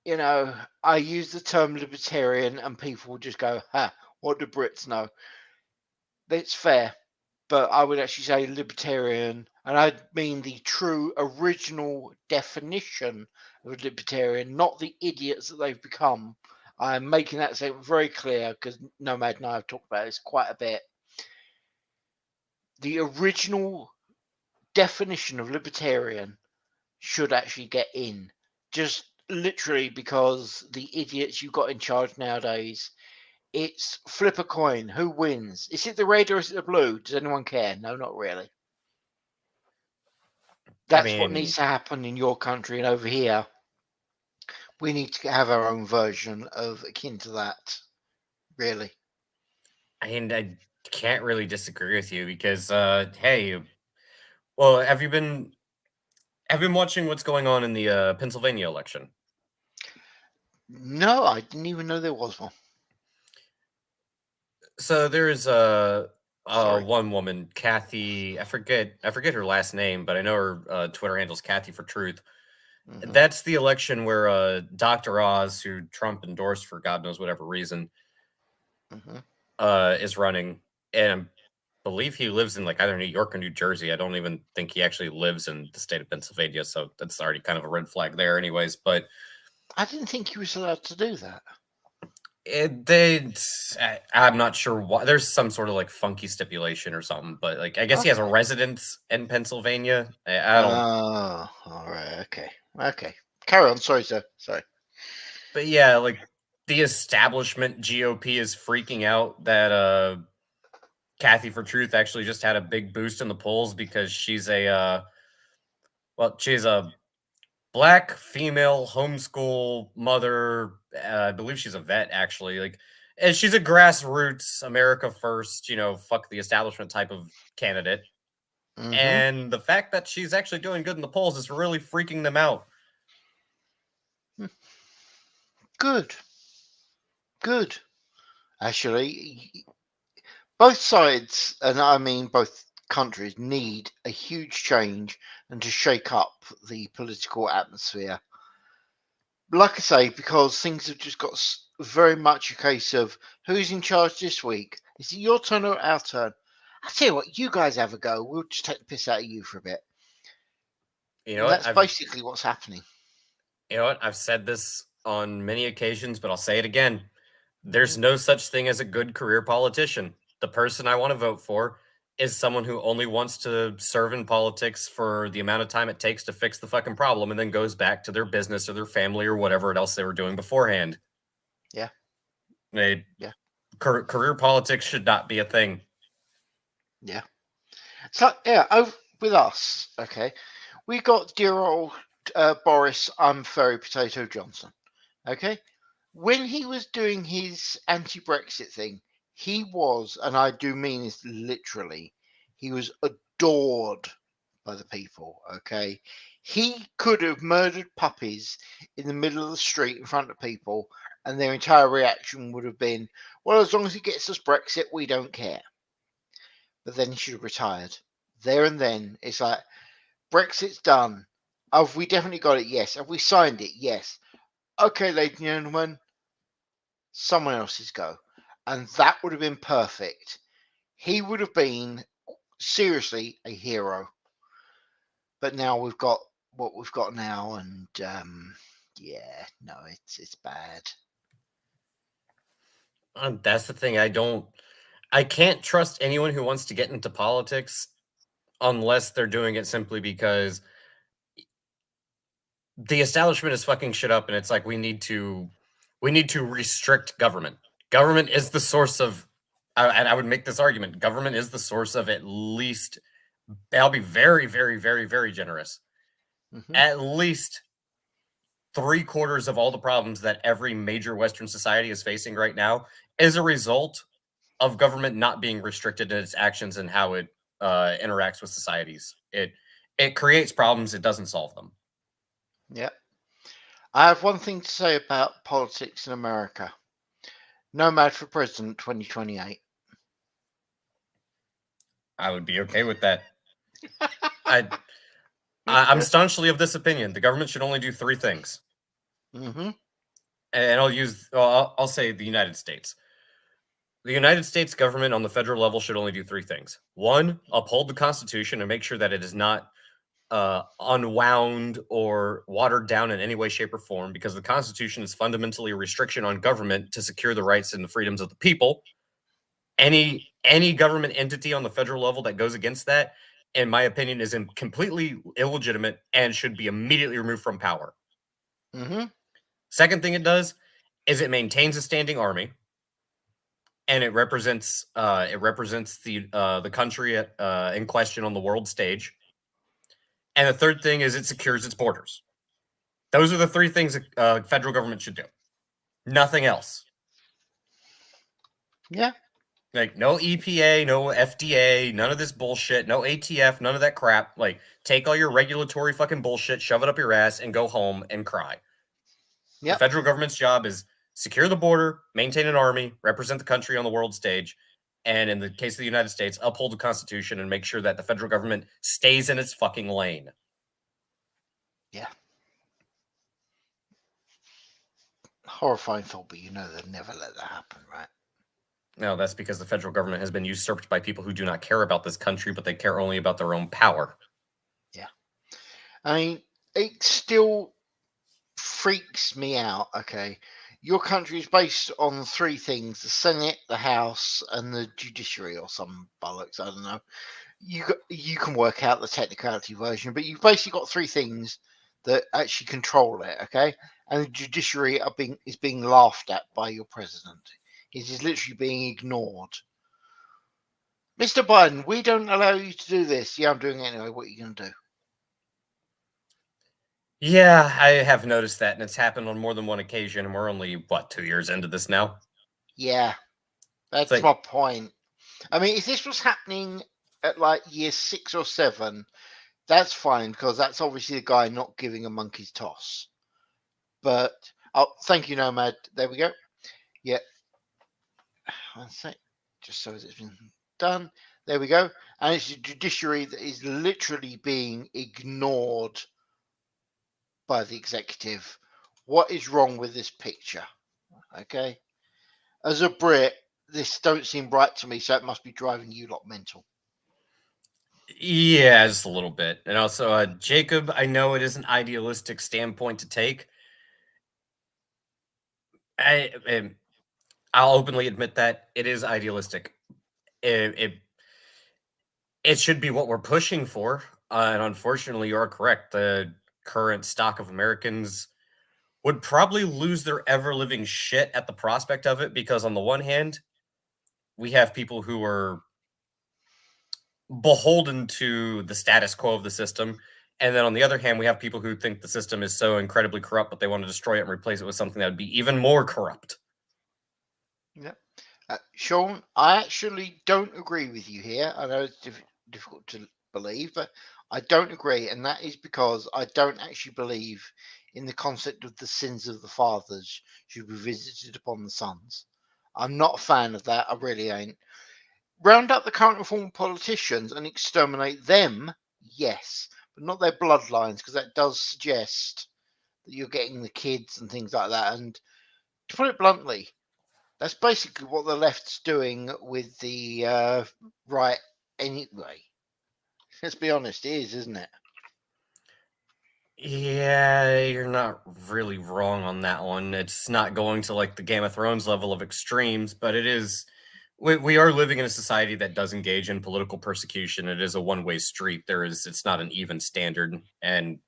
S1: I use the term libertarian, and people will just go, "Ha, what do Brits know?" That's fair, but I would actually say libertarian, and I mean the true original definition of a libertarian, not the idiots that they've become. I'm making that statement very clear because Nomad and I have talked about this quite a bit. The original definition of libertarian should actually get in, just literally because the idiots you've got in charge nowadays. It's flip a coin. Who wins? Is it the red or is it the blue? Does anyone care? No, not really.
S2: I
S1: That's what needs
S2: mean,
S1: to happen in your country, and over here, we need to have our own version of akin to that. Really.
S2: I can't really disagree with you because, hey, well, have you been watching what's going on in the Pennsylvania election?
S1: No, I didn't even know there was one.
S2: So there's
S1: Sorry.
S2: one woman, Kathy. I forget her last name, but I know her Twitter handle's Kathy for Truth.
S1: Hmm.
S2: That's the election where Dr. Oz, who Trump endorsed for God knows whatever reason,
S1: Hmm.
S2: is running, and I believe he lives in like either New York or New Jersey. I don't even think he actually lives in the state of Pennsylvania, so that's already kind of a red flag there, anyways. But
S1: I didn't think he was allowed to do that.
S2: I'm not sure why. There's some sort of like funky stipulation or something, but like I guess he has a
S1: Okay.
S2: residence in Pennsylvania. I don't.
S1: Oh, all right. Okay. Okay. Carry on. Sorry, sir. Sorry.
S2: But yeah, like the establishment GOP is freaking out that Kathy for Truth actually just had a big boost in the polls because she's a black female homeschool mother. I believe she's a vet actually. Like, and she's a grassroots America first, fuck the establishment type of candidate.
S1: Hmm.
S2: And the fact that she's actually doing good in the polls is really freaking them out.
S1: Good. Good. Actually, both sides, and I mean both countries, need a huge change and to shake up the political atmosphere. Like I say, because things have just got very much a case of who's in charge this week? Is it your turn or our turn? I tell you what, you guys have a go. We'll just take the piss out of you for a bit.
S2: You know
S1: And
S2: what?
S1: that's
S2: I've
S1: basically what's happening.
S2: you know what? I've said this on many occasions, but I'll say it again.
S1: Hmm.
S2: There's no such thing as a good career politician. The person I want to vote for is someone who only wants to serve in politics for the amount of time it takes to fix the fucking problem and then goes back to their business or their family or whatever else they were doing beforehand.
S1: Yeah,
S2: They,
S1: yeah,
S2: career politics should not be a thing.
S1: yeah. So yeah, over with us, okay. We got dear old Boris Fairy Potato Johnson. Okay, when he was doing his anti-Brexit thing, he was, and I do mean this literally, he was adored by the people. Okay, he could have murdered puppies in the middle of the street in front of people, and their entire reaction would have been, "Well, as long as he gets us Brexit, we don't care." But then he should have retired there and then. It's like Brexit's done. Have we definitely got it? Yes. Have we signed it? Yes. Okay, ladies and gentlemen, someone else's go. And that would have been perfect. He would have been seriously a hero. But now we've got what we've got now, and yeah, no, it's bad.
S2: That's the thing. I can't trust anyone who wants to get into politics unless they're doing it simply because the establishment is fucking shit up and it's like we need to restrict government. Government is the source of and I would make this argument. Government is the source of at least, I'll be very, very, very, very generous.
S1: Hmm.
S2: At least three-quarters of all the problems that every major Western society is facing right now is a result of government not being restricted in its actions and how it interacts with societies. It creates problems, it doesn't solve them.
S1: Yeah. I have one thing to say about politics in America. Nomad for president 2028.
S2: I would be okay with that. I I'm staunchly of this opinion. The government should only do three things,
S1: Hmm.
S2: and I'll say the United States. The United States government on the federal level should only do three things. One, uphold the Constitution and make sure that it is not unwound or watered down in any way, shape, or form, because the Constitution is fundamentally a restriction on government to secure the rights and the freedoms of the people. Any government entity on the federal level that goes against that, in my opinion, is completely illegitimate and should be immediately removed from power.
S1: Hmm.
S2: Second thing it does is it maintains a standing army, and it represents the country in question on the world stage. And the third thing is it secures its borders. Those are the three things a federal government should do. Nothing else.
S1: Yeah.
S2: Like, no EPA, no FDA, none of this bullshit, no ATF, none of that crap. Like, take all your regulatory fucking bullshit, shove it up your ass, and go home and cry. The
S1: Yep.
S2: federal government's job is secure the border, maintain an army, represent the country on the world stage, and in the case of the United States, uphold the Constitution and make sure that the federal government stays in its fucking lane.
S1: Yeah. Horrifying thought, but you know they'd never let that happen, right?
S2: No, that's because the federal government has been usurped by people who do not care about this country, but they care only about their own power.
S1: Yeah. I mean, it still freaks me out, okay? Your country is based on three things: the Senate, the House, and the judiciary, or some bollocks, I don't know. You can work out the technicality version, but you've basically got three things that actually control it, okay? And the judiciary is being laughed at by your president. It is literally being ignored. Mr. Biden, we don't allow you to do this. Yeah, I'm doing it anyway. What are you going to do?
S2: Yeah, I have noticed that, and it's happened on more than one occasion, and we're only, 2 years into this now?
S1: Yeah,
S2: It's
S1: that's
S2: like,
S1: my point. I mean, if this was happening at like year 6 or 7, that's fine because that's obviously the guy not giving a monkey's toss. But oh, thank you, Nomad. There we go. Yeah, one sec. Just so it's been done. There we go. And it's the judiciary that is literally being ignored by the executive. What is wrong with this picture? Okay. As a Brit, this don't seem right to me, so it must be driving you lot mental.
S2: yeah, just a little bit. And also, Jacob, I know it is an idealistic standpoint to take. I, um, I'll openly admit that it is idealistic. It should be what we're pushing for. And unfortunately, you're correct. The current stock of Americans would probably lose their ever living shit at the prospect of it because, on the one hand, we have people who are beholden to the status quo of the system. And then on the other hand, we have people who think the system is so incredibly corrupt, but they want to destroy it and replace it with something that would be even more corrupt.
S1: Yeah. Sean, I actually don't agree with you here. I know it's difficult to believe, but I don't agree. And that is because I don't actually believe in the concept of the sins of the fathers should be visited upon the sons. I'm not a fan of that. I really ain't. Round up the current reform politicians and exterminate them, yes, but not their bloodlines, because that does suggest that you're getting the kids and things like that. And to put it bluntly, that's basically what the left's doing with the right anyway. Let's be honest, it is, isn't it?
S2: Yeah, you're not really wrong on that one. It's not going to like the Game of Thrones level of extremes, but it is. We are living in a society that does engage in political persecution. It is a one-way street. It's not an even standard. And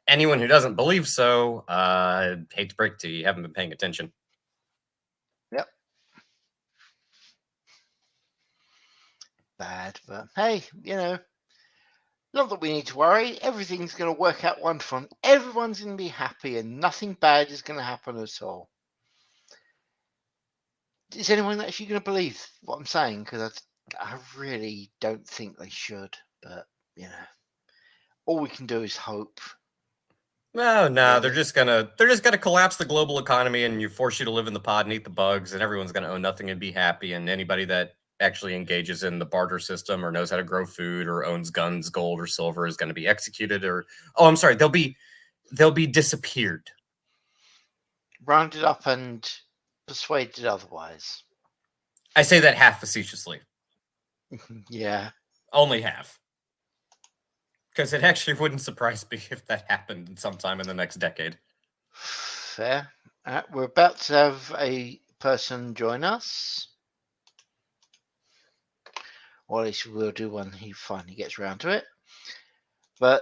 S2: anyone who doesn't believe so, hate to break it to you, you haven't been paying attention.
S1: Yep. Bad, but hey, not that we need to worry. Everything's going to work out wonderful. And everyone's going to be happy, and nothing bad is going to happen at all. Is anyone actually going to believe what I'm saying? Because I really don't think they should. But all we can do is hope.
S2: No, they're
S1: Really.
S2: just gonna collapse the global economy and you force you to live in the pod and eat the bugs, and everyone's gonna own nothing and be happy. And anybody that actually engages in the barter system or knows how to grow food or owns guns, gold, or silver is going to be executed. Or I'm sorry, they'll be disappeared.
S1: Rounded up and persuaded otherwise.
S2: I say that half facetiously.
S1: Yeah.
S2: Only half. Because it actually wouldn't surprise me if that happened sometime in the next decade.
S1: Fair. We're about to have a person join us. Or at least we'll do when he finally gets around to it. But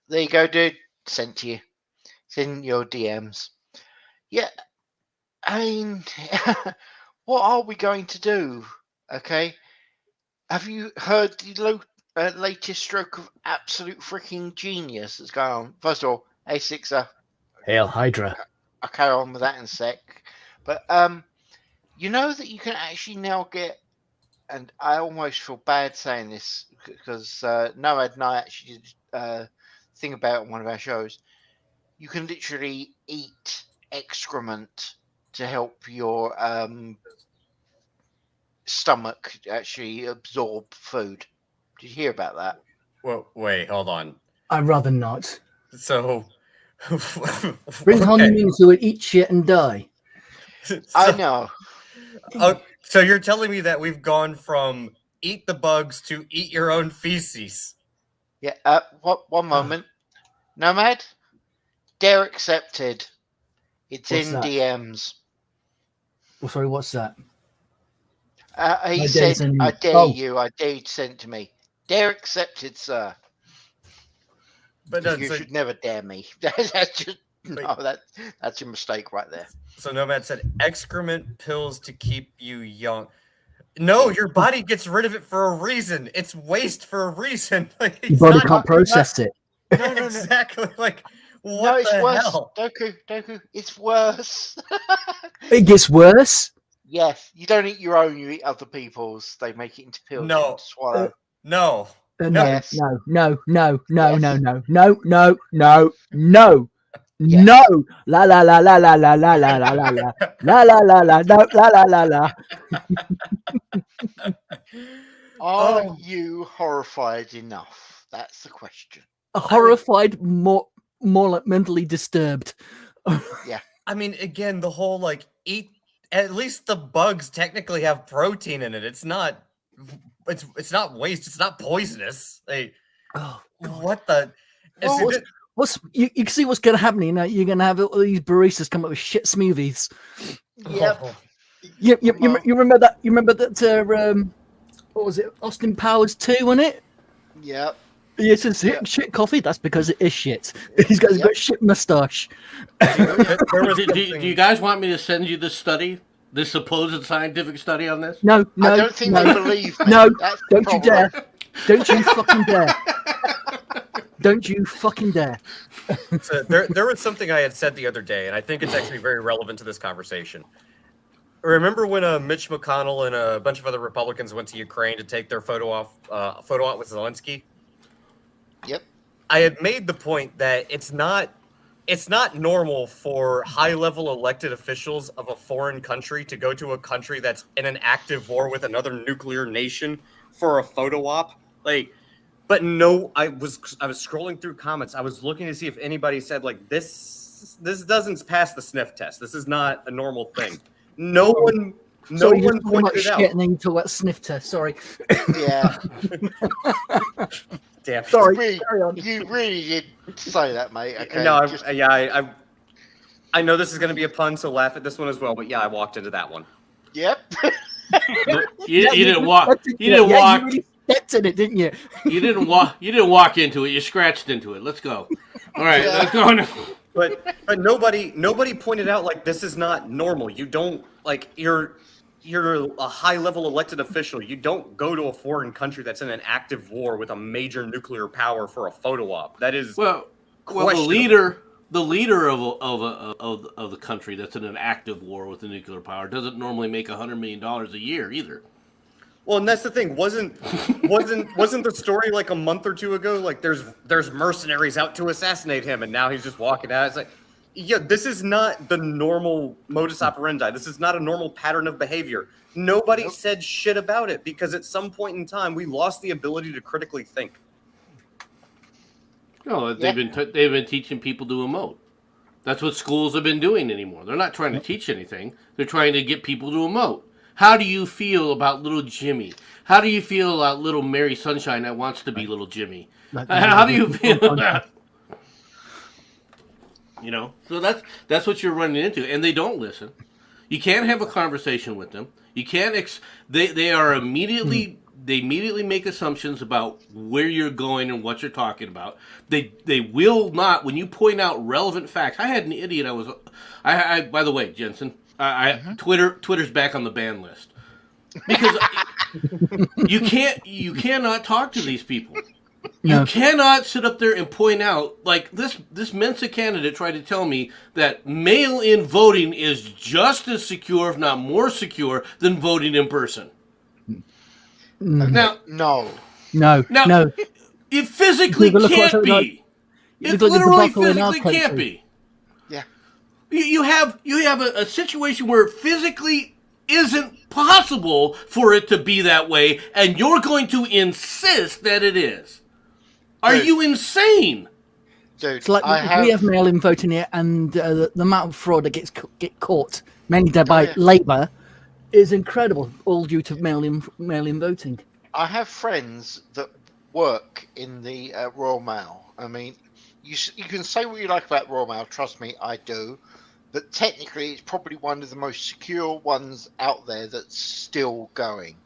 S1: there you go, dude. Sent to you. It's in your DMs. Yeah. I mean, what are we going to do? Okay. Have you heard the latest stroke of absolute freaking genius that's going on? First of all, A6er.
S3: Hail Hydra.
S1: I'll carry on with that in a sec. But You know that you can actually now get, and I almost feel bad saying this because Nomad and I actually did a thing about it on one of our shows. You can literally eat excrement to help your stomach actually absorb food. Did you hear about that?
S2: Well, wait, hold on.
S3: I'd rather not.
S2: So,
S3: Bring home the
S2: okay.
S3: means who would eat shit and die.
S1: I
S2: So,
S1: know.
S2: so you're telling me that we've gone from eat the bugs to eat your own feces?
S1: Yeah. One moment. Nomad. Dare accepted. It's
S3: What's
S1: in
S3: that?
S1: DMs.
S3: Oh, sorry, what's that?
S1: He
S3: My
S1: said,
S3: days in
S1: "I
S3: you.
S1: dare
S3: Oh.
S1: you. I dare you to send it to me." Dare accepted, sir.
S2: But no,
S1: You
S2: so,
S1: should never dare me. That's just
S2: Wait.
S1: no. That's your mistake right there.
S2: so Nomad said excrement pills to keep you young. No, your body gets rid of it for a reason. It's waste for a reason. Like,
S3: Your
S2: it's
S3: body
S2: not
S3: can't process it.
S1: No.
S2: exactly like
S1: No,
S2: what
S1: it's
S2: the
S1: worse.
S2: hell?
S1: Doku, it's worse.
S3: It gets worse.
S1: Yes, you don't eat your own, you eat other people's. They make it into pills you
S2: No.
S1: can swallow.
S2: No.
S3: No,
S1: Yes.
S3: no.
S1: Yes.
S3: No. La la la la la la la la la la la. La la la la no la la la la.
S1: Are
S2: Oh,
S1: you horrified enough? That's the question.
S3: Horrified, more like mentally disturbed.
S2: I mean, again, the whole like eat. At least the bugs technically have protein in it. It's not. It's not waste. It's not poisonous. Like,
S3: Oh, God.
S2: what the?
S1: Well,
S2: See,
S3: What's you can see what's going to happen. You know, you're going to have all these baristas come up with shit smoothies.
S1: Yep.
S2: Oh.
S3: You remember that? You remember that? What was it? Austin Powers 2 on it?
S1: Yep.
S3: Yes, it's shit coffee. That's because it is shit. He's got
S1: Yep.
S3: shit mustache.
S2: There was
S4: Do
S2: something-
S4: you guys want me to send you this study, this supposed scientific study on this?
S3: No,
S1: I don't think they believe me.
S3: No,
S1: That's the
S3: don't you
S1: problem.
S3: dare! Don't you fucking dare! Don't you fucking dare!
S2: So there was something I had said the other day, and I think it's actually very relevant to this conversation. Remember when Mitch McConnell and a bunch of other Republicans went to Ukraine to take their photo op with Zelensky?
S1: Yep.
S2: I had made the point that it's not normal for high-level elected officials of a foreign country to go to a country that's in an active war with another nuclear nation for a photo op. Like, but no, I was scrolling through comments. I was looking to see if anybody said like this doesn't pass the sniff test. This is not a normal thing. No one pointed it out.
S3: Shit, and then you talk about sniff test. Sorry.
S1: Yeah.
S2: Damn.
S3: Sorry.
S1: Really,
S3: Carry on.
S1: you really did say that, mate. Okay.
S2: No,
S1: just-
S2: I know this is going to be a pun, so laugh at this one as well. But yeah, I walked into that one.
S1: Yep.
S4: You didn't walk. You didn't
S3: You
S4: walk.
S3: really stepped in it, didn't you?
S4: You didn't walk. You didn't walk into it. You scratched into it. Let's go. All right,
S1: Yeah.
S4: let's go. Now.
S2: But nobody pointed out like this is not normal. You don't like you're a high level elected official. You don't go to a foreign country that's in an active war with a major nuclear power for a photo op. That is
S4: Well,
S2: questionable.
S4: the leader of the country that's in an active war with a nuclear power doesn't normally make $100 million a year either.
S2: Well, and that's the thing. Wasn't the story like a month or two ago? Like there's mercenaries out to assassinate him, and now he's just walking out. It's like, yeah, this is not the normal modus operandi. This is not a normal pattern of behavior. Nobody said shit about it because at some point in time we lost the ability to critically think.
S4: No, they've been teaching people to emote. That's what schools have been doing anymore. They're not trying to teach anything. They're trying to get people to emote. How do you feel about little Jimmy? How do you feel about little Mary Sunshine that wants to be little Jimmy? How do you feel about You know, so that's what you're running into, and they don't listen. You can't have a conversation with them. You can't. They are immediately. They immediately make assumptions about where you're going and what you're talking about. They will not. When you point out relevant facts, I had an idiot. I by the way, Jensen, Twitter's back on the ban list because you cannot talk to these people.
S3: No.
S4: You cannot sit up there and point out, like this Mensa candidate tried to tell me that mail-in voting is just as secure, if not more secure, than voting in person.
S3: Mm.
S4: Now,
S1: No.
S3: No.
S4: it physically
S3: Look what's
S4: can't
S3: like-
S4: be.
S3: Look
S4: It
S3: like the
S4: literally
S3: debacle in our
S4: physically can't
S3: country.
S4: be.
S1: Yeah.
S4: You have a situation where it physically isn't possible for it to be that way, and you're going to insist that it is. Are
S1: Dude.
S4: you insane?
S1: Dude,
S3: It's like we have mail-in voting here, and the amount of fraud that get caught, mainly done by
S1: yeah.
S3: Labour, is incredible. All due to mail-in voting.
S1: I have friends that work in the Royal Mail. I mean, you can say what you like about Royal Mail. Trust me, I do. But technically, it's probably one of the most secure ones out there that's still going.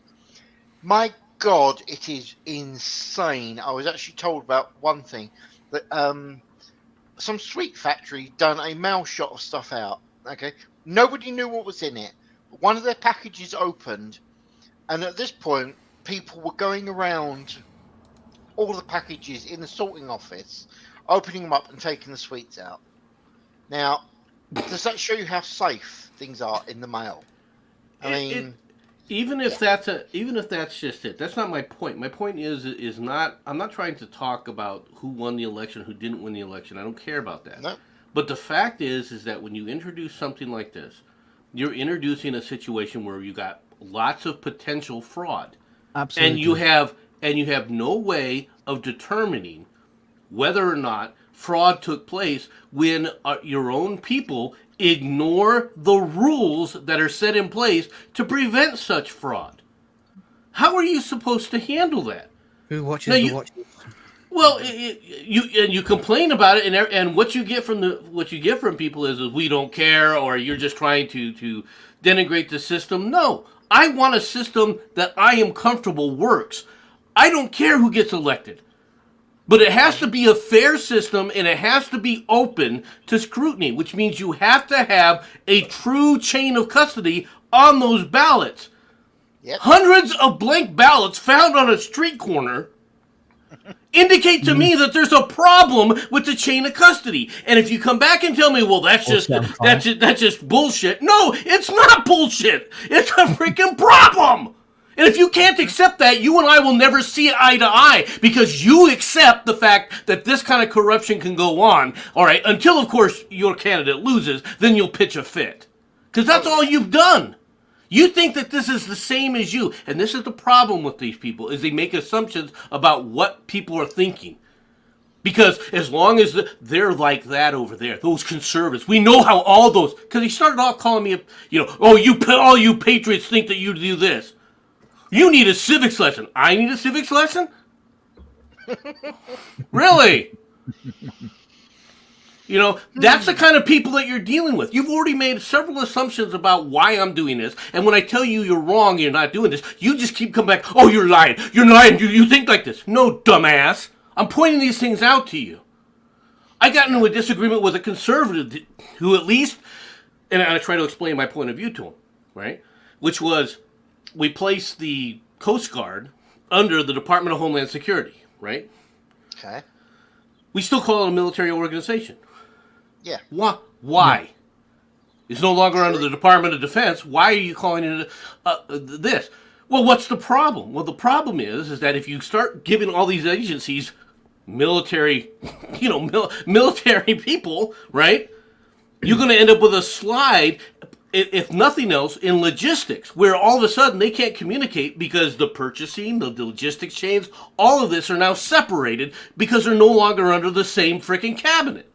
S1: My God, it is insane. I was actually told about one thing that some sweet factory done a mail shot of stuff out. Okay, nobody knew what was in it. But one of their packages opened, and at this point, people were going around all the packages in the sorting office, opening them up and taking the sweets out. Now, does that show you how safe things are in the mail? I mean,
S4: even if that's just it, that's not my point. My point is not. I'm not trying to talk about who won the election, who didn't win the election. I don't care about that.
S1: no.
S4: But the fact is that when you introduce something like this, you're introducing a situation where you got lots of potential fraud,
S3: Absolutely.
S4: and you have no way of determining whether or not fraud took place when your own people ignore the rules that are set in place to prevent such fraud. How are you supposed to handle that?
S5: Who watches
S4: Now,
S5: the watches?
S4: Well, you complain about it, and what you get from people is we don't care, or you're just trying to denigrate the system. No, I want a system that I am comfortable works. I don't care who gets elected. But it has to be a fair system, and it has to be open to scrutiny, which means you have to have a true chain of custody on those ballots.
S1: Yep.
S4: Hundreds of blank ballots found on a street corner indicate to me that there's a problem with the chain of custody. And if you come back and tell me, well, that's just bullshit. No, it's not bullshit. It's a freaking problem. And if you can't accept that, you and I will never see eye to eye, because you accept the fact that this kind of corruption can go on, all right, until, of course, your candidate loses, then you'll pitch a fit. Because that's all you've done. You think that this is the same as you, and this is the problem with these people, is they make assumptions about what people are thinking. Because as long as they're like that over there, those conservatives, we know how all those, because he started off calling me, all you patriots think that you do this. You need a civics lesson. I need a civics lesson? Really? That's the kind of people that you're dealing with. You've already made several assumptions about why I'm doing this, and when I tell you you're wrong, you're not doing this, you just keep coming back, oh, you're lying, you think like this. No, dumbass. I'm pointing these things out to you. I got into a disagreement with a conservative who at least, and I try to explain my point of view to him, right? Which was, we placed the Coast Guard under the Department of Homeland Security, right?
S1: Okay.
S4: We still call it a military organization.
S1: Yeah.
S4: Why? Yeah. It's no longer under the Department of Defense. Why are you calling it this? Well, what's the problem? Well, the problem is that if you start giving all these agencies military, military people, right? You're going to end up with a slide, if nothing else, in logistics, where all of a sudden they can't communicate because the purchasing, the logistics chains, all of this are now separated because they're no longer under the same freaking cabinet.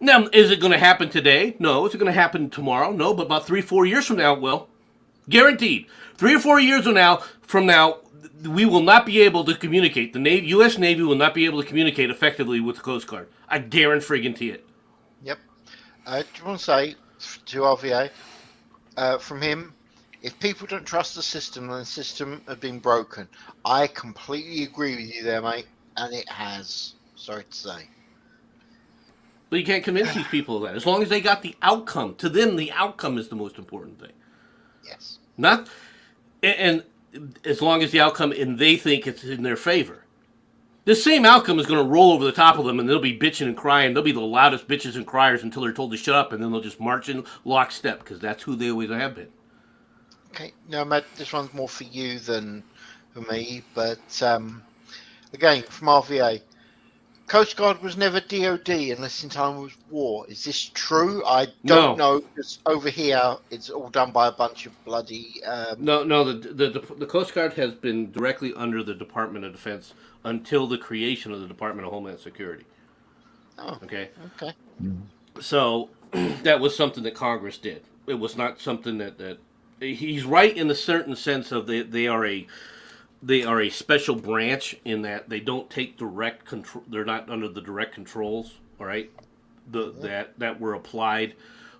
S4: Now, is it going to happen today? No. Is it going to happen tomorrow? No. But about 3-4 years from now, well, guaranteed. 3 or 4 years from now, we will not be able to communicate. The U.S. Navy will not be able to communicate effectively with the Coast Guard. I guarantee it.
S1: Yep. I just want to say to RVA, from him, if people don't trust the system, then the system has been broken. I completely agree with you there, mate, and it has. Sorry to say.
S4: But you can't convince these people of that. As long as they got the outcome. To them, the outcome is the most important thing.
S1: Yes.
S4: And as long as the outcome, and they think it's in their favor. The same outcome is going to roll over the top of them, and they'll be bitching and crying. They'll be the loudest bitches and criers until they're told to shut up, and then they'll just march in lockstep because that's who they always have been.
S1: Okay, now Matt, this one's more for you than for me, but again, from RVA, Coast Guard was never DOD unless in time of war. Is this true? I don't know, because over here it's all done by a bunch of bloody.
S4: No. The Coast Guard has been directly under the Department of Defense until the creation of the Department of Homeland Security.
S1: Oh,
S4: okay.
S1: Okay.
S4: So that was something that Congress did. It was not something that he's right in a certain sense of they are a special branch in that they don't take direct control. They're not under the direct controls. All right, that were applied.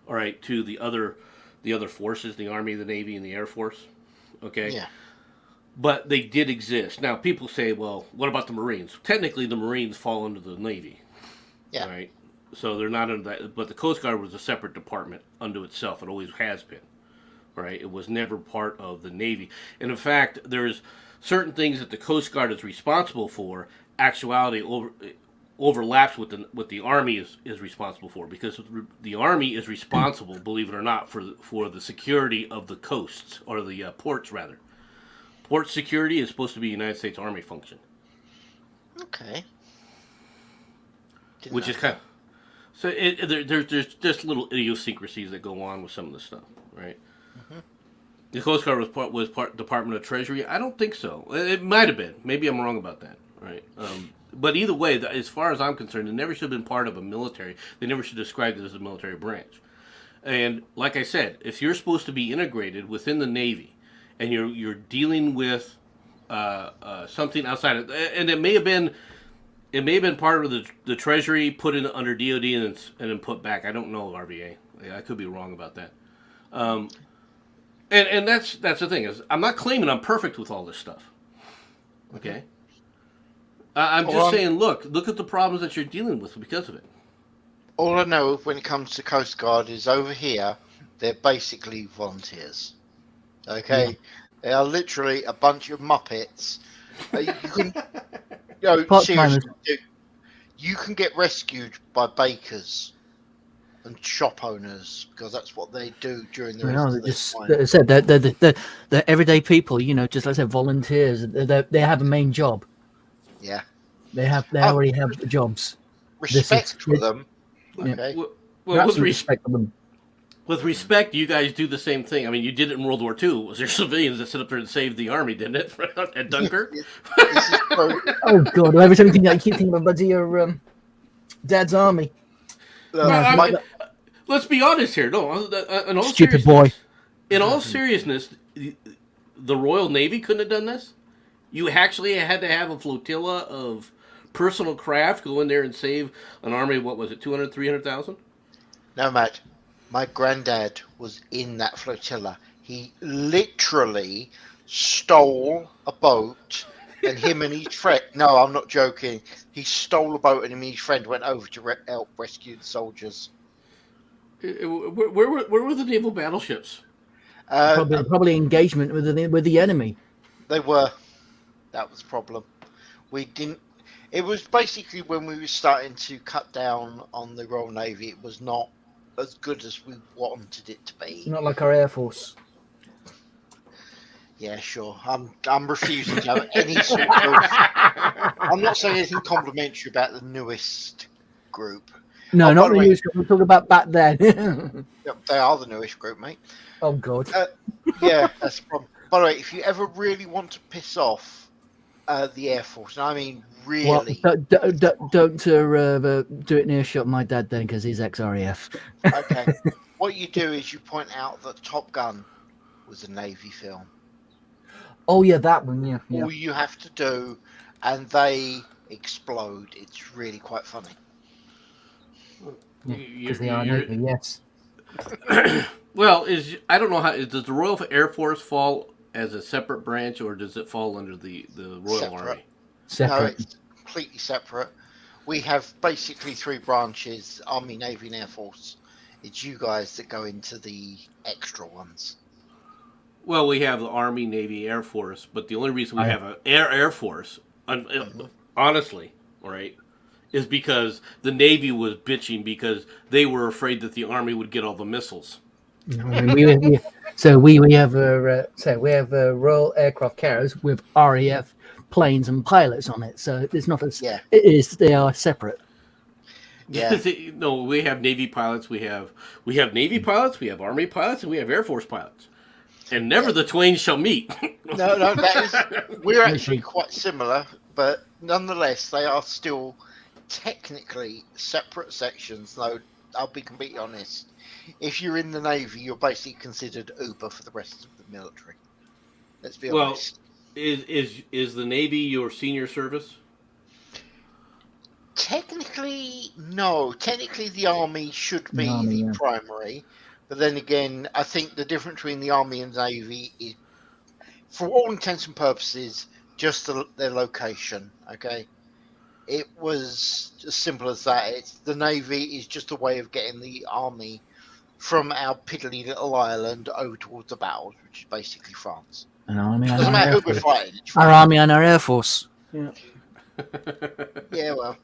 S4: All right, to the other forces, the Army, the Navy, and the Air Force. Okay.
S1: Yeah.
S4: But they did exist. Now people say, well, what about the Marines? Technically, the Marines fall under the Navy.
S1: Yeah.
S4: Right. So they're not under that. But the Coast Guard was a separate department unto itself. It always has been. Right. It was never part of the Navy. And in fact, there's certain things that the Coast Guard is responsible for. Actuality overlaps with the Army is responsible for, because the Army is responsible, believe it or not, for the security of the coasts, or the ports rather. Port security is supposed to be a United States Army function.
S1: Okay.
S4: Which is kind of... So there's just little idiosyncrasies that go on with some of the stuff, right? Mm-hmm. The Coast Guard was part Department of Treasury. I don't think so. It might have been. Maybe I'm wrong about that, right? But either way, as far as I'm concerned, it never should have been part of a military. They never should have described it as a military branch. And like I said, if you're supposed to be integrated within the Navy, and you're dealing with something outside of, and it may have been part of the Treasury put in under DOD and then put back. I don't know, RVA. I could be wrong about that. And that's the thing, is I'm not claiming I'm perfect with all this stuff. Okay. I'm just saying, look at the problems that you're dealing with because of it.
S1: All I know when it comes to Coast Guard is over here, they're basically volunteers. Okay, yeah. They are literally a bunch of muppets. You can, seriously, you can get rescued by bakers and shop owners, because that's what they do during the rest of their time.
S3: I said they're everyday people. Just like I said, volunteers. They have a main job.
S1: Yeah,
S3: they already have jobs.
S1: Respect for them. Okay.
S4: Well, with respect for them. With respect, you guys do the same thing. I mean, you did it in World War II. Was there civilians that stood up there and saved the army, didn't it? At Dunkirk?
S3: Oh, God. Every time you keep thinking about your Dad's army.
S4: Let's be honest here. No, in all
S3: stupid boy.
S4: In all seriousness, the Royal Navy couldn't have done this? You actually had to have a flotilla of personal craft go in there and save an army of, what was it, 200,000, 300,000?
S1: No, Matt. My granddad was in that flotilla. He literally stole a boat, and him and his friend... No, I'm not joking. He stole a boat, and him and his friend went over to help rescue the soldiers.
S4: Where were the naval battleships?
S3: Probably engagement with the enemy.
S1: They were. That was the problem. We didn't... It was basically when we were starting to cut down on the Royal Navy, it was not as good as we wanted it to be.
S3: Not like our Air Force.
S1: Yeah, sure. I'm refusing to have any sort of... I'm not saying anything complimentary about the newest group.
S3: No, not the newest group. We're talking about back then.
S1: They are the newest group, mate.
S3: Oh, God.
S1: Yeah, that's the problem. By the way, if you ever really want to piss off the Air Force, and I mean really...
S3: Well, don't do it near shot my dad then, because he's ex-RAF.
S1: Okay. What you do is you point out that Top Gun was a Navy film.
S3: Oh, yeah, that one, yeah.
S1: All you have to do, and they explode. It's really quite funny.
S3: Because they are Navy, yes.
S4: Well, I don't know how... Does the Royal Air Force fall as a separate branch, or does it fall under the Royal Army?
S3: Separate.
S1: No, it's completely separate. We have basically three branches: Army, Navy, and Air Force. It's you guys that go into the extra ones.
S4: Well, we have the Army, Navy, Air Force, but the only reason we have an Air Force, honestly, right, is because the Navy was bitching because they were afraid that the Army would get all the missiles.
S3: I mean, we have Royal Aircraft Carriers with RAF planes and pilots on it. So it's not as
S1: Yeah.
S3: it is. They are separate.
S1: Yeah.
S4: No, we have Navy pilots. We have Navy pilots. We have Army pilots, and we have Air Force pilots. And never the twain shall meet.
S1: No, we're actually quite similar, but nonetheless, they are still technically separate sections. Though I'll be completely honest, if you're in the Navy, you're basically considered Uber for the rest of the military. Let's be
S4: Well,
S1: honest.
S4: Is the Navy your senior service?
S1: Technically, no. Technically, the Army should be
S3: The Army,
S1: the
S3: yeah.
S1: primary. But then again, I think the difference between the Army and Navy is, for all intents and purposes, just their location. Okay, it was as simple as that. The Navy is just a way of getting the Army from our piddly little island over towards the battles, which is basically France.
S3: An Army and
S1: Doesn't
S3: our
S1: matter
S3: Air
S1: who we're
S3: Force.
S1: fighting. It's
S3: Our
S1: France.
S3: Army and our Air Force. Yeah.
S1: Yeah, well,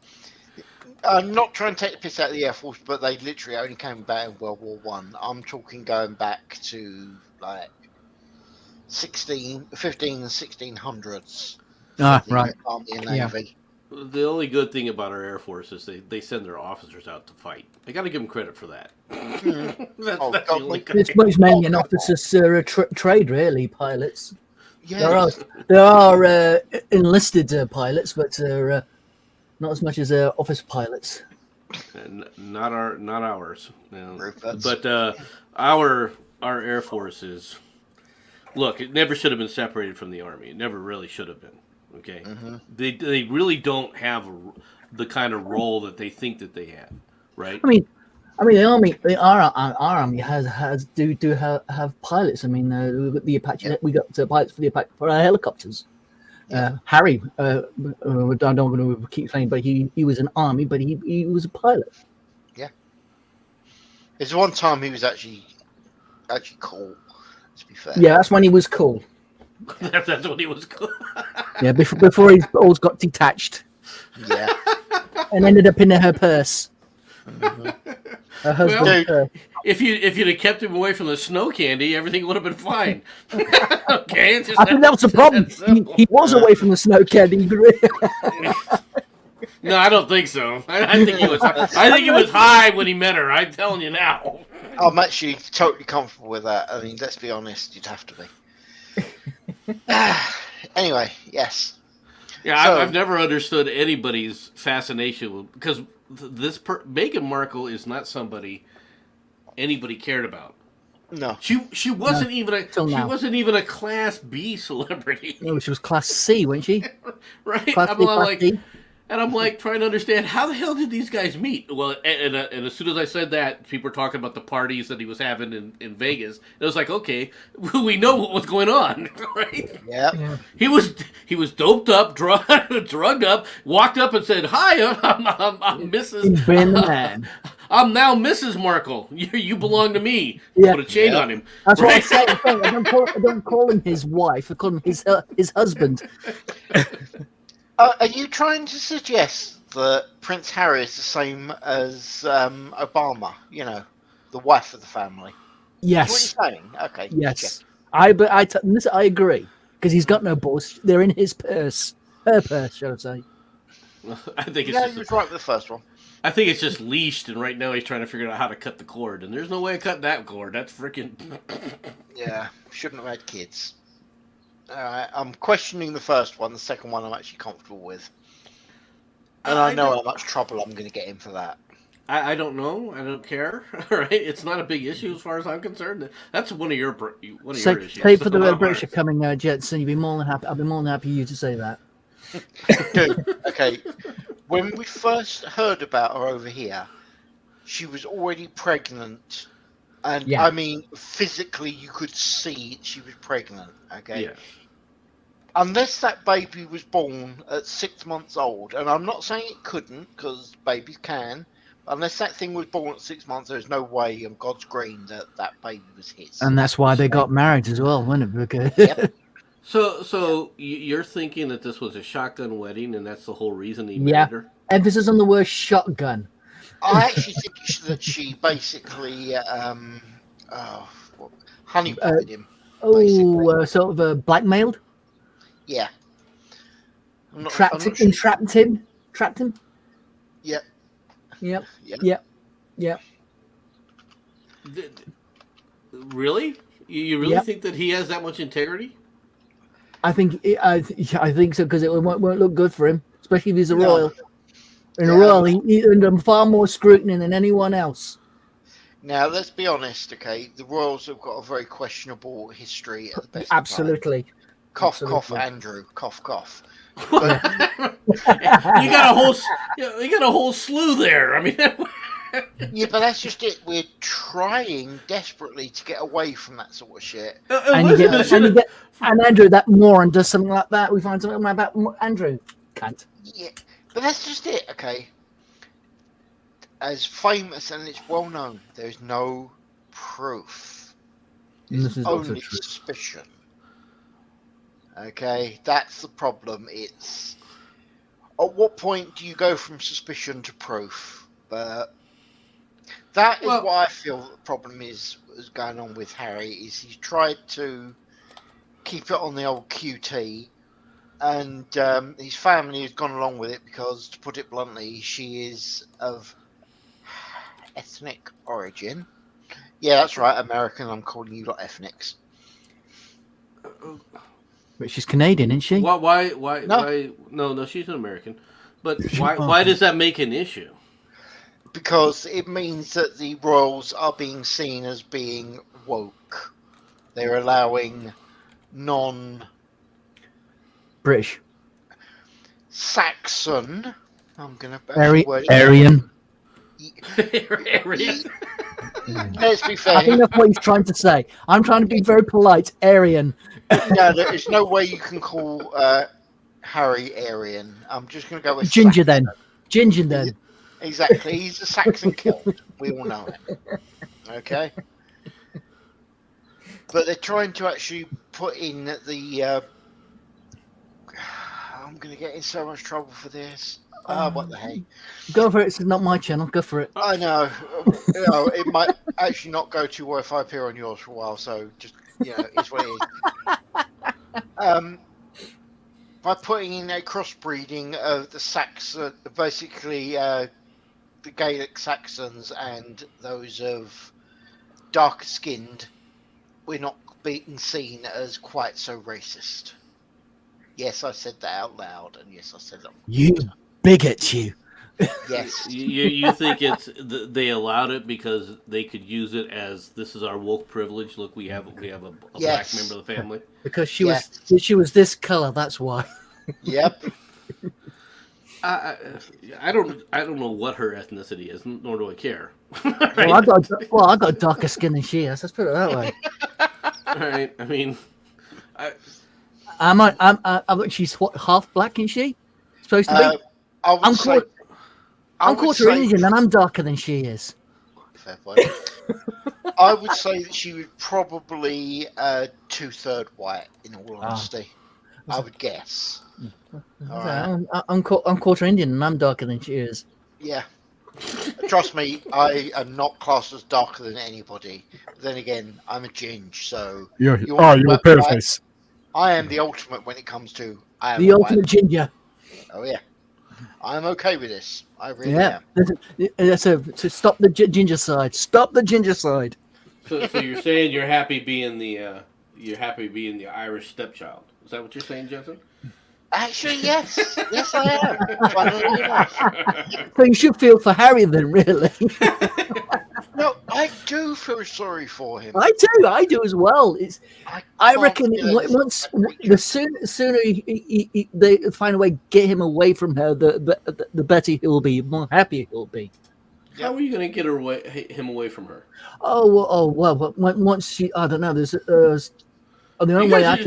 S1: I'm not trying to take the piss out of the Air Force, but they literally only came about in World War One. I'm talking going back to like 15 and 1600s.
S3: Ah,
S1: The
S3: right.
S1: Army and
S3: Yeah.
S1: Navy.
S4: The only good thing about our Air Force is they send their officers out to fight. I got to give them credit for that. that's
S1: Oh,
S4: that's
S1: God,
S4: the only
S1: look.
S4: good
S3: It's
S4: thing.
S3: much mainly an
S1: come
S3: officer's trade, really. Pilots.
S1: Yeah,
S3: There are enlisted pilots, but not as much as office pilots.
S4: Not ours. No.
S1: Rufus.
S4: But our Air Force is. Look, it never should have been separated from the Army. It never really should have been. Okay, they really don't have the kind of role that they think that they have, right?
S3: I mean, our army has have pilots. I mean, the Apache.
S1: Yeah.
S3: We got pilots for the Apache for our helicopters. Harry, I don't want to keep saying, but he was an army, but he was a pilot.
S1: There's one time he was actually cool. To be fair.
S3: Yeah, that's when he was cool.
S4: That's what he was called.
S3: Yeah, before he always got detached
S1: Yeah.
S3: and ended up in her purse. Her husband's
S1: Dude.
S3: purse.
S4: If you'd have kept him away from the snow candy, everything would have been fine. Okay, it's just
S3: I think that was the problem. He was away from the snow candy.
S4: No, I don't think so. I think he was. I think he was high when he met her. I'm telling you now.
S1: I'm actually totally comfortable with that. I mean, let's be honest, you'd have to be. Anyway, yes.
S4: Yeah,
S1: So-
S4: I've never understood anybody's fascination with, because Meghan Markle is not somebody anybody cared about.
S1: No.
S4: She wasn't
S3: till now.
S4: even a Class B celebrity,
S3: No, she was Class C, wasn't she?
S4: right?
S3: Class
S4: I'm
S3: B, Class
S4: like,
S3: D.
S4: and I'm like trying to understand how the hell did these guys meet? Well, and as soon as I said that, people were talking about the parties that he was having in Vegas. It was like, okay, we know what was going on, right?
S1: Yeah.
S3: Yeah.
S4: He was doped up, drugged up, walked up and said, "Hi, I'm Mrs.
S3: He's been the man.
S4: I'm now Mrs. Markle. You belong to me."
S3: Yeah.
S4: Put a chain
S1: Yeah.
S4: on him.
S3: That's what I'm
S4: Right?
S3: saying. I don't call him his wife. I call him his husband.
S1: Are you trying to suggest that Prince Harry is the same as Obama? You know, the wife of the family.
S3: Yes.
S1: What are you saying? Okay.
S3: Yes. I agree because he's got no balls. They're in his purse. Her purse, shall I say?
S4: I think it's
S1: Yeah,
S4: just
S1: he was right with the first one.
S4: I think it's just leashed, and right now he's trying to figure out how to cut the cord, and there's no way of cutting that cord. That's freaking.
S1: Yeah, shouldn't have had kids. Alright, I'm questioning the first one. The second one I'm actually comfortable with. And I know how much trouble I'm going to get in for that.
S4: I don't know. I don't care. All right, it's not a big issue as far as I'm concerned. That's one of your issues.
S3: Say for the
S4: Not
S3: British are
S4: ours.
S3: coming, Jetson. You'd be more than happy. I'll be more than happy you to say that.
S1: Dude, okay. When we first heard about her over here, she was already pregnant. And
S3: Yeah.
S1: I mean, physically, you could see she was pregnant. Okay.
S4: Yeah.
S1: Unless that baby was born at 6 months old, and I'm not saying it couldn't, because babies can. Unless that thing was born at 6 months, there's no way on God's green that that baby was his.
S3: And that's why they got married as well, wasn't it? Because
S1: Yep.
S4: So you're thinking that this was a shotgun wedding, and that's the whole reason he
S3: Yeah.
S4: married her?
S3: Emphasis on the word shotgun.
S1: I actually think that she basically honeypotted him. Basically.
S3: Oh, sort of blackmailed,
S1: Yeah. I'm not
S3: trapped
S1: sure.
S3: entrapped him, trapped him.
S1: Yep.
S3: Yep.
S1: Yeah.
S3: Yep. Yep.
S4: Really? You really
S3: Yep.
S4: think that he has that much integrity?
S3: I think so because it won't look good for him, especially if he's a
S1: No.
S3: royal. In a
S1: Yeah,
S3: royal, he's under far more scrutiny than anyone else.
S1: Now, let's be honest, okay? The Royals have got a very questionable history at the best of times.
S3: Absolutely.
S1: Cough, cough,
S3: Absolutely.
S1: Andrew. Cough, cough.
S4: You got a whole slew there. I mean,
S1: Yeah, but that's just it. We're trying desperately to get away from that sort of shit.
S3: And Andrew, that moron does something like that. We find something about Andrew. Cunt.
S1: Yeah, but that's just it, okay? As famous and it's well known, there's no proof.
S3: This is also
S1: Only
S3: true.
S1: suspicion. Okay, that's the problem. It's at what point do you go from suspicion to proof? But that is what I feel the problem is going on with Harry. Is he's tried to keep it on the old QT, and his family has gone along with it because, to put it bluntly, she is of ethnic origin. Yeah, that's right, American. I'm calling you lot ethnics.
S3: But she's Canadian, isn't she?
S4: why?
S1: No.
S4: No, she's an American. But why does that make an issue?
S1: Because it means that the royals are being seen as being woke. They're allowing
S3: British.
S1: Saxon. I'm gonna
S3: Aryan.
S1: Let's be fair.
S3: I think that's what he's trying to say. I'm trying to be very polite. Aryan.
S1: No, there is no way you can call Harry Aryan. I'm just gonna go with
S3: Ginger
S1: Saxon.
S3: then. Ginger then.
S1: Exactly. He's a Saxon Celt. We all know it. Okay. But they're trying to actually put in the. I'm going to get in so much trouble for this. What the heck?
S3: Go for it. It's not my channel. Go for it.
S1: I know. It might actually not go too well if I appear on yours for a while. So just, it's what it is. By putting in a crossbreeding of the Saxon, basically the Gaelic Saxons and those of darker skinned, we're not being seen as quite so racist. Yes, I said that out loud, and yes, I said that.
S3: You bigot, you.
S1: Yes.
S4: You think they allowed it because they could use it as this is our woke privilege? Look, we have a black member of the family.
S3: Because she was this color. That's why.
S1: Yep.
S4: I don't know what her ethnicity is, nor do I care.
S3: Right? I got darker skin than she has. Let's put it that way.
S4: All right. I mean,
S3: she's half black, isn't she? Supposed to be. I'm quarter Indian, and I'm darker than she is.
S1: Fair point. I would say that she would probably 2/3 white. In all honesty, I would guess.
S3: Right. I'm quarter Indian, and I'm darker than she is.
S1: Yeah. Trust me, I am not classed as darker than anybody. But then again, I'm a ginge, so
S5: you're a pale face.
S1: I am the ultimate when it comes to
S3: the ultimate ginger.
S1: Oh yeah, I'm okay with this. I really am.
S3: So stop the ginger side. Stop the ginger side.
S4: So you're saying you're happy being the Irish stepchild? Is that what you're saying, Jensen?
S1: Actually, yes. Yes, I am. Funnily enough.
S3: So you should feel for Harry then, really.
S1: No, I do feel sorry for him.
S3: I do as well. I reckon once the sooner they find a way to get him away from her, the better he'll be, the more happy he'll be.
S4: How are you going to get him away from her?
S3: Well, once she, I don't know. The only way I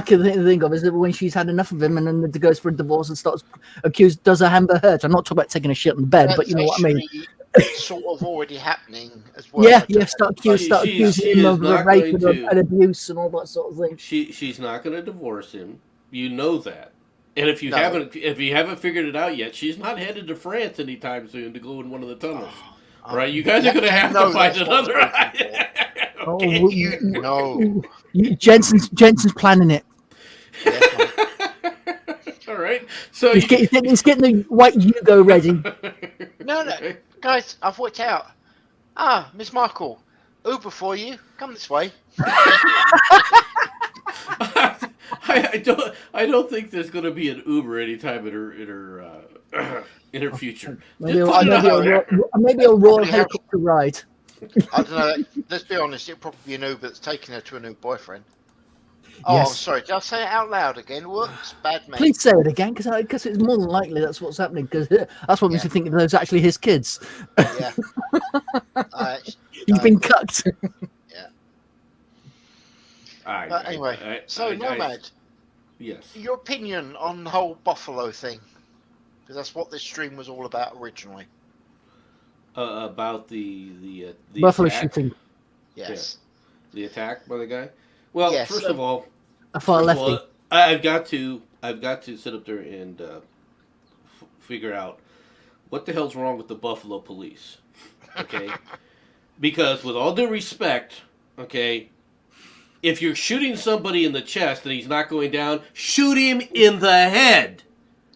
S3: can think of is that when she's had enough of him and then goes for a divorce and starts does a Amber Heard. I'm not talking about taking a shit in bed, but you know what I mean.
S1: sort of already happening as well.
S3: Yeah. Start accusing him of
S4: not
S3: rape
S4: going to-
S3: and abuse and all that sort of thing.
S4: She's not going to divorce him. You know that. And if you
S1: No.
S4: haven't figured it out yet, she's not headed to France anytime soon to go in one of the tunnels. Right? You guys are going to have to find another.
S3: Oh,
S1: You know.
S3: Jensen's planning it.
S4: All right. So
S3: He's getting the white Yugo ready.
S1: No, guys, I've worked out. Ah, Miss Markle, Uber for you. Come this way.
S4: I don't think there's going to be an Uber anytime in her future.
S3: Maybe a royal helicopter ride.
S1: I don't know. Let's be honest. It'll probably be an Uber that's taking her to a new boyfriend. Oh,
S3: Yes.
S1: I'm sorry. Did I say it out loud again? Whoops, bad man.
S3: Please say it again, because it's more than likely that's what's happening. Because that's what makes me think those are actually his kids.
S1: Yeah.
S3: He's been cucked.
S1: But anyway, Nomad.
S4: Yes.
S1: Your opinion on the whole Buffalo thing, because that's what this stream was all about originally.
S4: About the
S3: Buffalo
S4: attack?
S3: shooting.
S1: Yes.
S4: Yeah. The attack by the guy. Well,
S1: Yes.
S4: first of all,
S3: I've
S4: got to sit up there and figure out what the hell's wrong with the Buffalo police. Okay, because with all due respect, okay, if you're shooting somebody in the chest and he's not going down, shoot him in the head.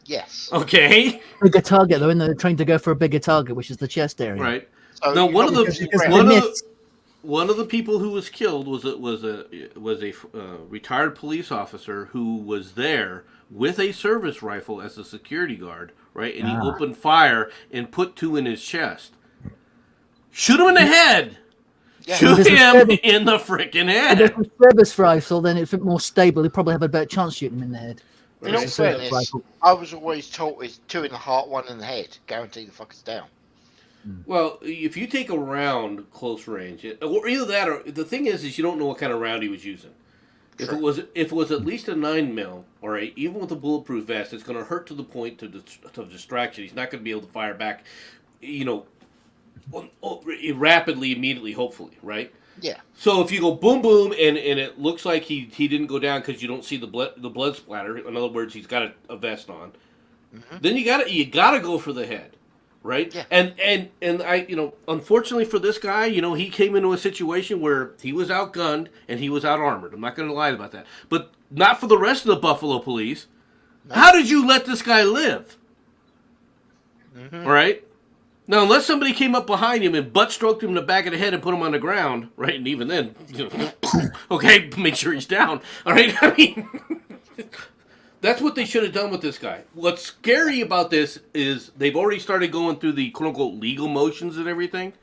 S1: Yes.
S4: Okay.
S3: Bigger target though, and they're trying to go for a bigger target, which is the chest area.
S4: Right.
S1: So
S4: Now, one of
S3: Because
S4: the people who was killed was a retired police officer who was there with a service rifle as a security guard, right? And he opened fire and put 2 in his chest. Shoot him in the head.
S1: Yeah.
S4: Shoot him in the freaking head.
S3: If it's a service rifle, then it's a bit more stable. He'd probably have a better chance shooting him in the head.
S1: In all fairness, I was always taught it's 2 in the heart, 1 in the head. Guarantee the fucker's down.
S4: Well, if you take a round close range, or either that, or the thing is you don't know what kind of round he was using. If it was at least a 9mm, or even with a bulletproof vest, it's going to hurt to the point of distraction. He's not going to be able to fire back, rapidly, immediately, hopefully, right?
S1: Yeah.
S4: So if you go boom boom and it looks like he didn't go down because you don't see the blood splatter. In other words, he's got a vest on. Mm-hmm. Then you gotta go for the head. Right?
S1: Yeah.
S4: And I, unfortunately for this guy, he came into a situation where he was outgunned and he was out armored. I'm not going to lie about that. But not for the rest of the Buffalo police. No. How did you let this guy live? Mm-hmm. Right? Now, unless somebody came up behind him and butt stroked him in the back of the head and put him on the ground, right? And even then, okay, make sure he's down. All right? I mean, that's what they should have done with this guy. What's scary about this is they've already started going through the quote-unquote legal motions and everything.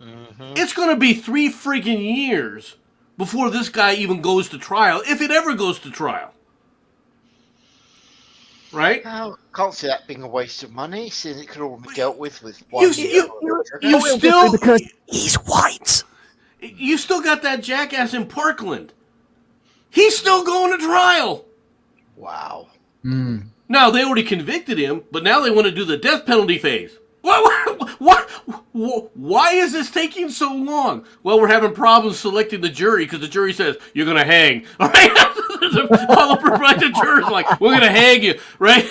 S4: Mm-hmm. It's going to be 3 freaking years before this guy even goes to trial, if it ever goes to trial. Right?
S1: I can't see that being a waste of money, since it could all be dealt with one.
S4: You still...
S3: Because he's white.
S4: You still got that jackass in Parkland. He's still going to trial.
S1: Wow.
S3: Mm.
S4: Now, they already convicted him, but now they want to do the death penalty phase. What? Why is this taking so long? Well, we're having problems selecting the jury because the jury says, you're going to hang. All right? All the jurors are like, we're going to hang you. Right?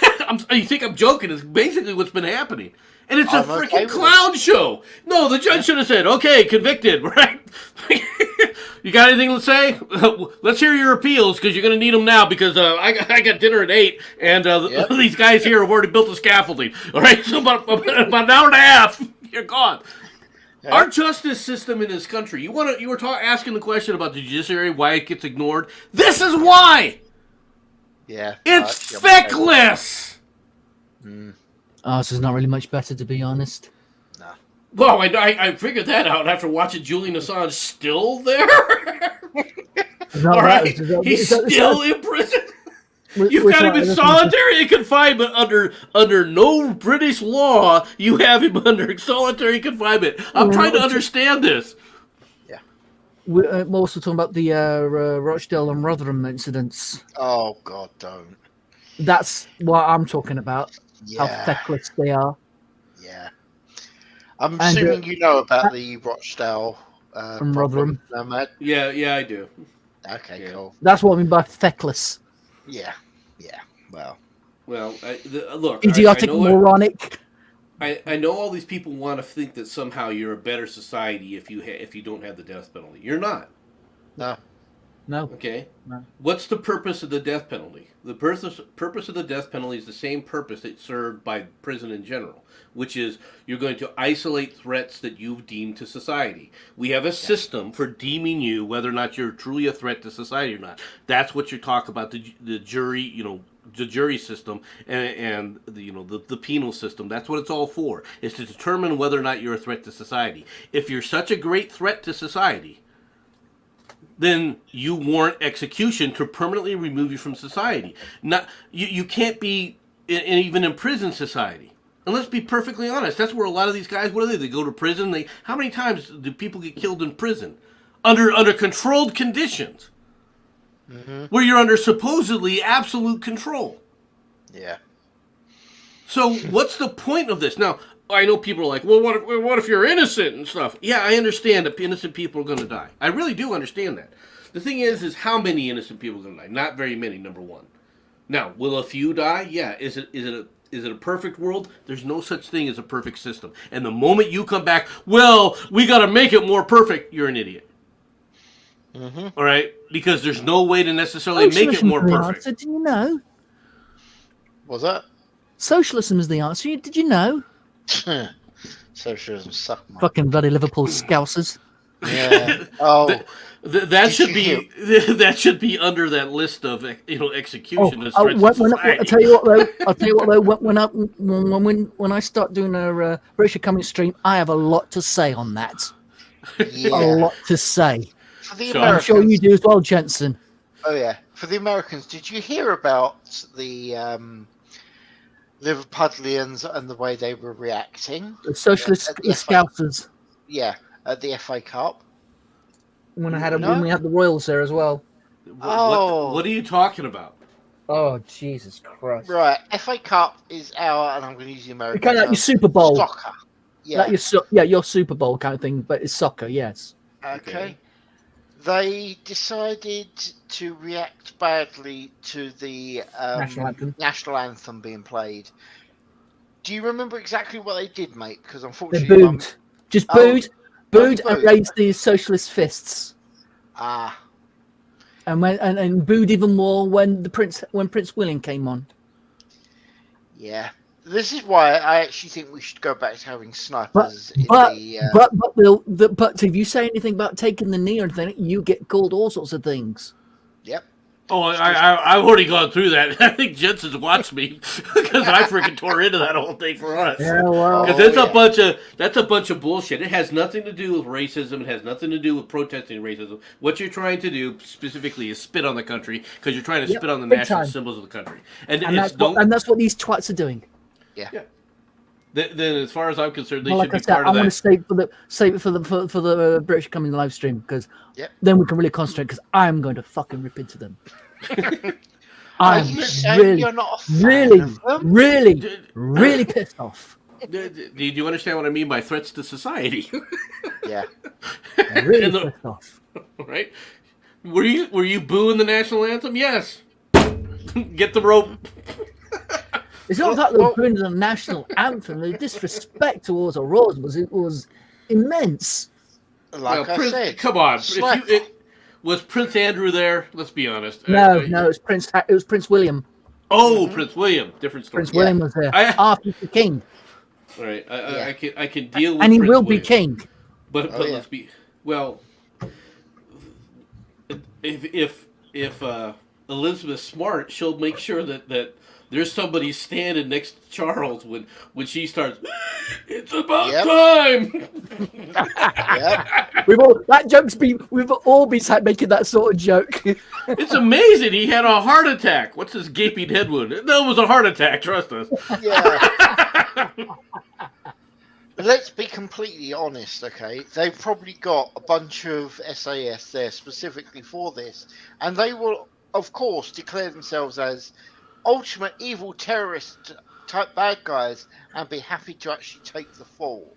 S4: You think I'm joking. It's basically what's been happening. And it's a freaking clown show. No, the judge should have said, okay, convicted. Right? You got anything to say? Let's hear your appeals because you're going to need them now because I got dinner at 8 and these guys here have already built the scaffolding. All right, so about an hour and a half, you're gone. Yeah. Our justice system in this country. You were asking the question about the judiciary, why it gets ignored. This is why.
S1: Yeah,
S4: it's feckless.
S3: Ours is not really much better, to be honest.
S4: Well, I figured that out after watching Julian Assange still there. All right, he's still in prison. You've got him in solitary confinement under no British law. You have him under solitary confinement. I'm trying to understand this.
S1: Yeah.
S3: We're also talking about the Rochdale and Rotherham incidents.
S1: Oh, God, don't.
S3: That's what I'm talking about.
S1: Yeah.
S3: How feckless they are.
S1: Yeah. I'm
S3: And,
S1: assuming you know about the Rochdale
S3: from
S1: problem.
S3: Rotherham.
S1: No, Matt?
S4: Yeah, I do.
S1: Okay,
S4: Yeah.
S1: cool.
S3: That's what I mean by feckless.
S1: Yeah. Well,
S4: Well, look, I
S3: Idiotic,
S4: know
S3: moronic.
S4: I know all these people want to think that somehow you're a better society if you don't have the death penalty. You're not.
S1: no.
S3: No.
S4: Okay.
S3: No.
S4: What's the purpose of the death penalty? The purpose of the death penalty is the same purpose it served by prison in general, which is you're going to isolate threats that you've deemed to society. We have a system for deeming you whether or not you're truly a threat to society or not. That's what you talk about the jury, the jury system and the penal system. That's what it's all for. Is to determine whether or not you're a threat to society. If you're such a great threat to society, then you warrant execution to permanently remove you from society. Not you can't be even in prison society. And let's be perfectly honest, that's where a lot of these guys, what are they? They go to prison. How many times do people get killed in prison? Under controlled conditions.
S1: Mm-hmm.
S4: Where you're under supposedly absolute control.
S1: Yeah.
S4: So what's the point of this? Now, I know people are like, well, what if you're innocent and stuff? Yeah, I understand that innocent people are going to die. I really do understand that. The thing is how many innocent people are going to die? Not very many, number one. Now, will a few die? Yeah. Is it a perfect world? There's no such thing as a perfect system. And the moment you come back, well, we got to make it more perfect, you're an idiot.
S1: Mm-hmm.
S4: All right? Because there's no way to necessarily make it more perfect.
S3: Answer, did you know?
S1: Was that?
S3: Socialism is the answer. Did you know?
S1: Socialism suck, man.
S3: Fucking bloody Liverpool scousers.
S1: Yeah. Oh.
S4: That should be that should be under that list of execution as threats to
S3: I'll
S4: society.
S3: tell you what though. When I start doing a British Coming stream, I have a lot to say on that.
S1: Yeah.
S3: A lot to say.
S1: For the
S4: Sure.
S3: I'm
S1: Americans,
S3: sure you do as well, Jensen.
S1: Oh yeah. For the Americans, did you hear about the Liverpudlians and the way they were reacting?
S3: The socialist
S1: At the
S3: scousers.
S1: Yeah, at the FA Cup.
S3: When
S1: No?
S3: we had the Royals there as well.
S4: What are you talking about?
S3: Oh Jesus Christ!
S1: Right, FA Cup is our, and I'm going to use the American
S3: Kind of like your
S1: term,
S3: Super Bowl,
S1: soccer. Yeah.
S3: like your Super Bowl kind of thing, but it's soccer. Yes.
S1: Okay. They decided to react badly to the national anthem being played. Do you remember exactly what they did, mate? Because
S3: They
S1: unfortunately,
S3: booed, just booed,
S1: booed.
S3: and raised these socialist fists, and booed even more when Prince William came on.
S1: Yeah. This is why I actually think we should go back to having snipers
S3: But if you say anything about taking the knee or anything, you get called all sorts of things.
S1: Yep.
S4: Oh, I've already gone through that. I think Jensen's watched me because I freaking tore into that whole thing for us.
S3: Yeah, well,
S4: Because that's a bunch of bullshit. It has nothing to do with racism. It has nothing to do with protesting racism. What you're trying to do specifically is spit on the country because you're trying to spit on the national symbols of the country. And
S3: that's what these twats are doing.
S1: Yeah.
S4: Then, as far as I'm concerned, they
S3: Well,
S4: should
S3: like
S4: be
S3: I said,
S4: part
S3: I
S4: of
S3: want
S4: that.
S3: to save it for the British Coming live stream because
S1: Yep.
S3: then we can really concentrate because I'm going to fucking rip into them.
S1: Are
S3: I'm
S1: you saying you're not a fan of them?
S3: really pissed off.
S4: Do you understand what I mean by threats to society?
S1: Yeah.
S3: I'm really pissed off.
S4: Right? Were you booing the national anthem? Yes. Get the rope.
S3: It's not that they were booing the national anthem. The disrespect towards the Royals was immense.
S1: Like I said,
S4: come on.
S1: sniper.
S4: Was Prince Andrew there? Let's be honest.
S3: No, it was Prince William.
S4: Oh, Prince William. Different story.
S3: Prince William was there after the king.
S4: All right, I can deal with.
S3: And he
S4: Prince
S3: will
S4: William.
S3: be king.
S4: But let's be if Elizabeth's smart, she'll make sure that there's somebody standing next to Charles when she starts. It's about time.
S3: We've all been making that sort of joke.
S4: It's amazing. He had a heart attack. What's his gaping head wound? That was a heart attack. Trust us.
S1: Yeah. Let's be completely honest, okay? They've probably got a bunch of SAS there specifically for this, and they will, of course, declare themselves as ultimate evil terrorist type bad guys and be happy to actually take the fall.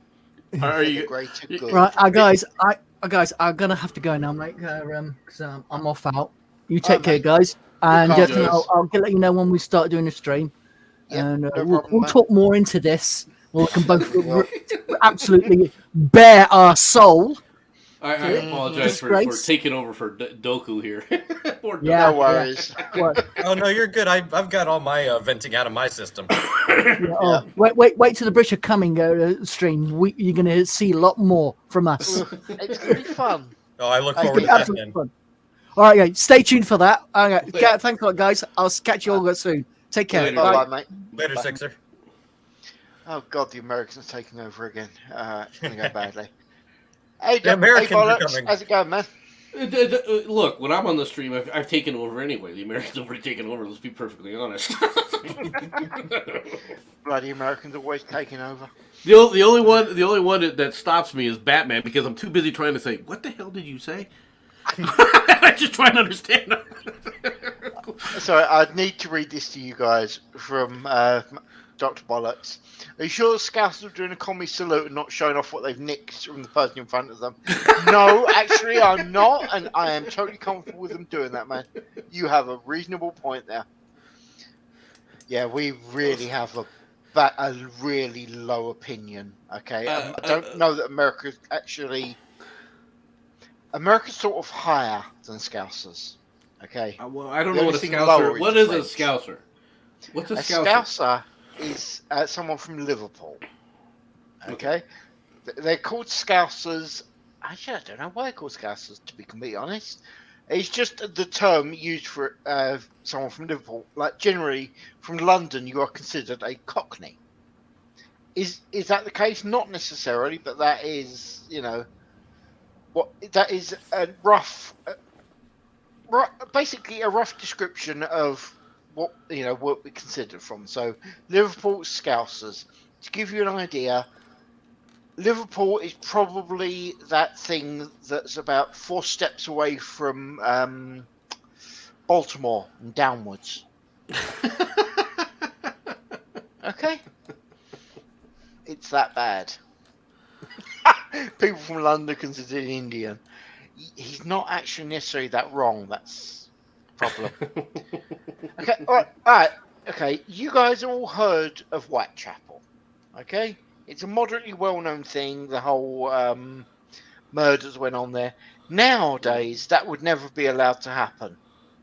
S4: Are
S1: for the
S4: you?
S1: greater good.
S3: Right, guys, I'm gonna have to go now, mate. Because I'm off out. You
S1: All
S3: take
S1: right,
S3: care,
S1: mate.
S3: guys, and
S1: Look
S3: just
S1: after
S4: us.
S3: I'll let you know when we start doing the stream,
S1: Yep,
S3: and
S1: no
S3: we'll
S1: problem, man.
S3: talk more into this. We can both
S1: We will.
S3: absolutely bare our soul.
S4: I apologize for
S3: Disgrace.
S4: taking over for Doku here. Poor Doku.
S3: Yeah,
S1: No worries.
S3: Well,
S2: Oh no, you're good. I've got all my venting out of my system.
S3: yeah, oh, wait till the British are coming stream. You're going to see a lot more from us.
S1: It's going to be fun.
S2: Oh, I look
S1: I
S2: forward
S1: think
S2: to
S1: that-
S2: that.
S3: Absolutely
S2: Then.
S3: fun. All right, guys, stay tuned for that. Thanks a lot, guys. I'll catch you all soon. Take care.
S4: Later.
S3: Bye.
S1: Bye-bye, mate.
S2: Later,
S1: Bye.
S2: Sixer.
S1: Oh, God, the Americans are taking over again. It's going to go badly. Hey,
S2: The Americans are
S1: bollocks.
S2: coming.
S1: How's it going, man?
S4: Look, when I'm on the stream, I've taken over anyway. The Americans have already taken over. Let's be perfectly honest.
S1: Bloody Americans always taking over.
S4: The only one that stops me is Batman because I'm too busy trying to say, "What the hell did you say?" I just try and understand.
S1: Sorry, I need to read this to you guys from Dr. Bollocks. Are you sure the Scouts are doing a commie salute and not showing off what they've nicked from the person in front of them? No, actually, I'm not, and I am totally comfortable with them doing that, man. You have a reasonable point there. Yeah, we really have a really low opinion. Okay, I don't know that America's actually. America's sort of higher than Scousers. Okay.
S4: Well, I don't
S1: The
S4: know what
S1: only
S4: a
S1: thing
S4: Scouser.
S1: lower
S4: What
S1: is
S4: is a
S1: French.
S4: Scouser? What's a
S1: A
S4: Scouser?
S1: Scouser is someone from Liverpool. Okay? They're called Scousers. Actually, I don't know why they're called Scousers, to be completely honest. It's just the term used for someone from Liverpool. Like, generally, from London, you are considered a Cockney. Is that the case? Not necessarily, but that is, that is a rough, basically a rough description of what we consider from. So Liverpool Scousers. To give you an idea, Liverpool is probably that thing that's about 4 steps away from Baltimore and downwards. Okay, it's that bad. People from London consider it Indian. He's not actually necessarily that wrong. That's the problem. Okay, all right. Okay, you guys all heard of Whitechapel. Okay, it's a moderately well-known thing. The whole murders went on there. Nowadays, that would never be allowed to happen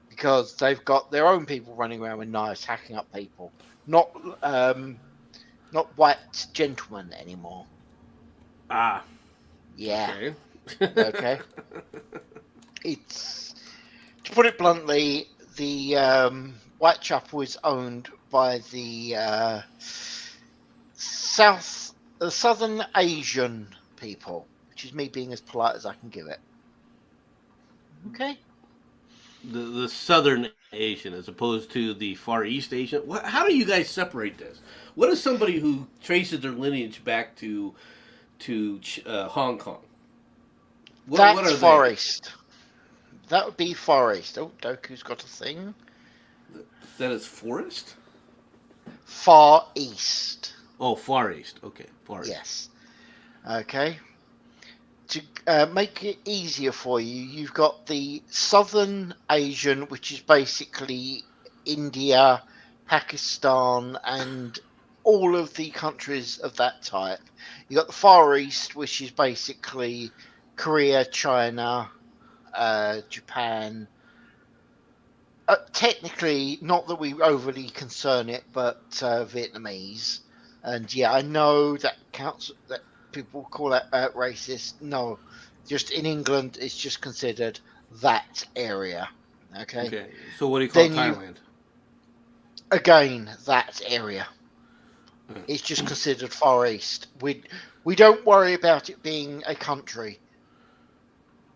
S1: because they've got their own people running around with knives, hacking up people. Not white gentlemen anymore.
S4: Ah.
S1: Yeah.
S4: Okay.
S1: Okay. It's, to put it bluntly, the Whitechapel is owned by the Southern Asian people, which is me being as polite as I can give it. Okay.
S4: The Southern Asian as opposed to the Far East Asian. How do you guys separate this? What is somebody who traces their lineage back to Hong Kong? What are
S1: That's
S4: they?
S1: Far East. That would be Far East. Oh, Doku's got a thing.
S4: That is forest?
S1: Far East.
S4: Oh, Far East. Okay, Far East.
S1: Yes. Okay. To make it easier for you, you've got the Southern Asian, which is basically India, Pakistan, and all of the countries of that type. You've got the Far East, which is basically Korea, China, Japan. Technically, not that we overly concern it, but Vietnamese. And yeah, I know that counts. That people call that racist. No, just in England, it's just considered that area. Okay.
S4: Okay. So what do you call
S1: Then
S4: Thailand?
S1: Again, that area. It's just considered Far East. We don't worry about it being a country.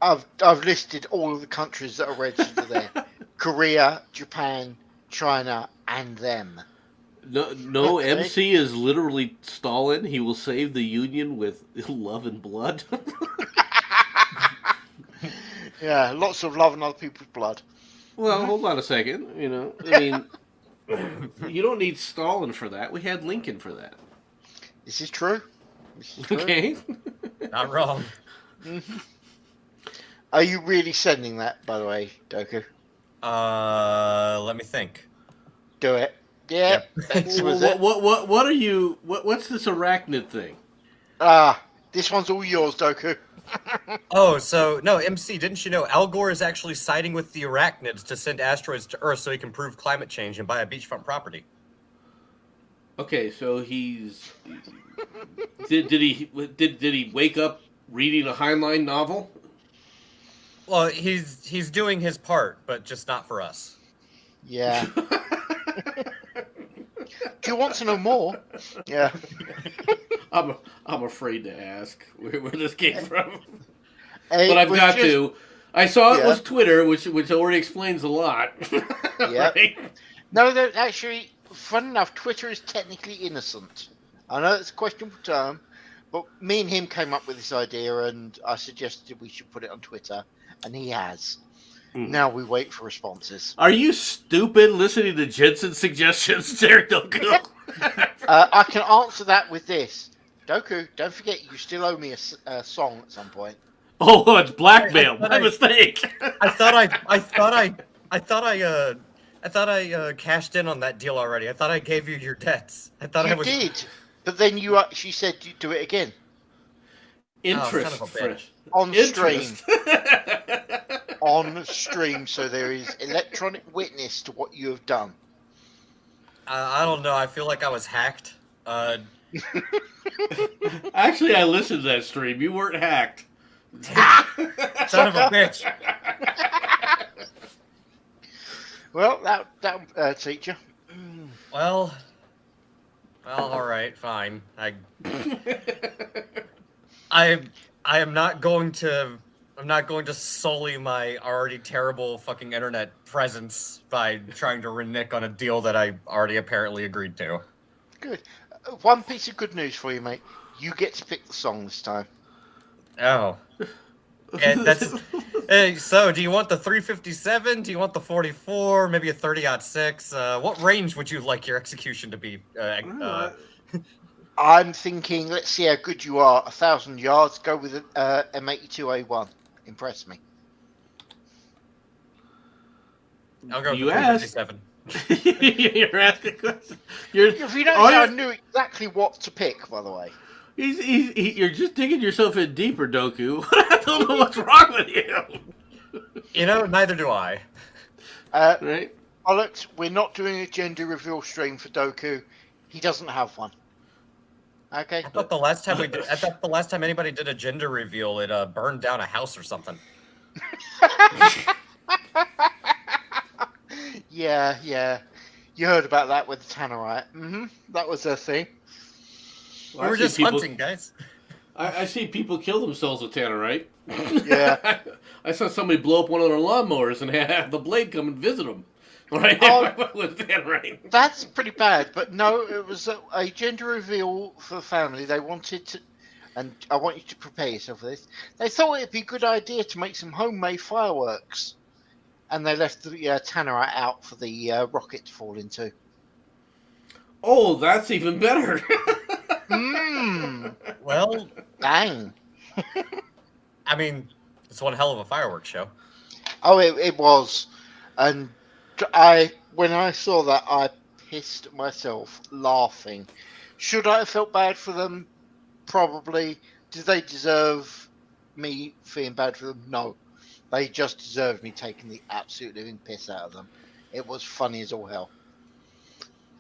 S1: I've listed all of the countries that are registered there: Korea, Japan, China, and them.
S4: No,
S1: Okay.
S4: MC is literally Stalin. He will save the Union with love and blood.
S1: Yeah, lots of love and other people's blood.
S4: Well, hold on a second. I mean, you don't need Stalin for that. We had Lincoln for that.
S1: This is true. This is true.
S4: Okay.
S2: Not wrong.
S1: Mhm. Are you really sending that, by the way, Doku?
S2: Let me think.
S1: Do it. Yeah.
S2: Yep.
S1: X was it.
S4: What are you? What's this arachnid thing?
S1: This one's all yours, Doku.
S2: Oh, so no, MC, didn't you know Al Gore is actually siding with the arachnids to send asteroids to Earth so he can prove climate change and buy a beachfront property?
S4: Okay, so he's did he wake up reading a Heinlein novel?
S2: Well, he's doing his part, but just not for us.
S1: Yeah. Do you want to know more? Yeah.
S4: I'm afraid to ask where this came from,
S1: It
S4: but I've
S1: was
S4: got
S1: just-
S4: to. I saw it
S1: Yeah.
S4: was Twitter, which already explains a lot.
S1: Yep.
S4: Right?
S1: No, actually, fun enough, Twitter is technically innocent. I know it's a questionable term, but me and him came up with this idea, and I suggested we should put it on Twitter, and he has.
S4: Hmm.
S1: Now we wait for responses.
S4: Are you stupid listening to Jensen's suggestions, Derek Doku?
S1: I can answer that with this. Doku, don't forget you still owe me a song at some point.
S4: Oh, it's blackmail.
S2: I
S4: My mistake.
S2: I thought I cashed in on that deal already. I thought I gave you your debts. I thought I
S1: You
S2: was.
S1: did, but then you actually said you'd do it again
S4: Interest.
S2: son of a bitch.
S1: on stream.
S4: Interest.
S1: On stream, so there is electronic witness to what you have done.
S2: I don't know. I feel like I was hacked.
S4: Actually, I listened to that stream. You weren't hacked.
S2: Son of a bitch.
S1: Well, that teacher.
S2: Well, all right, fine. I am not going to. I'm not going to sully my already terrible fucking internet presence by trying to renege on a deal that I already apparently agreed to.
S1: Good. One piece of good news for you, mate. You get to pick the song this time.
S2: Oh. And that's. Hey, so do you want the 357? Do you want the 44? Maybe a 30-06? What range would you like your execution to be?
S1: I'm thinking, let's see how good you are. 1,000 yards. Go with an M82A1. Impress me.
S2: I'll go with
S4: You
S2: the
S4: asked.
S2: 357.
S4: You're asking questions.
S1: If you don't
S4: all
S1: say I
S4: you're-
S1: knew exactly what to pick, by the way.
S4: You're just digging yourself in deeper, Doku. I don't know what's wrong with you.
S2: You know, neither do I.
S4: Right?
S1: Alex, we're not doing a gender reveal stream for Doku. He doesn't have one. Okay.
S2: I thought the last time anybody did a gender reveal, it burned down a house or something.
S1: Yeah. You heard about that with the Tannerite. That was a thing.
S4: Well,
S2: We were
S4: I see
S2: just
S4: people-
S2: hunting, guys.
S4: I see people kill themselves with tannerite.
S1: Yeah.
S4: I saw somebody blow up one of their lawnmowers and have the blade come and visit them. Right?
S1: Oh.
S4: With tannerite.
S1: That's pretty bad, but no, it was a gender reveal for the family. They wanted to, and I want you to prepare yourself for this. They thought it'd be a good idea to make some homemade fireworks, and they left the Tannerite out for the rocket to fall into.
S4: Oh, that's even better.
S2: Well,
S1: Bang!
S2: I mean, it's one hell of a fireworks show.
S1: Oh, it was, and when I saw that, I pissed myself laughing. Should I have felt bad for them? Probably. Did they deserve me feeling bad for them? No. They just deserved me taking the absolute living piss out of them. It was funny as all hell.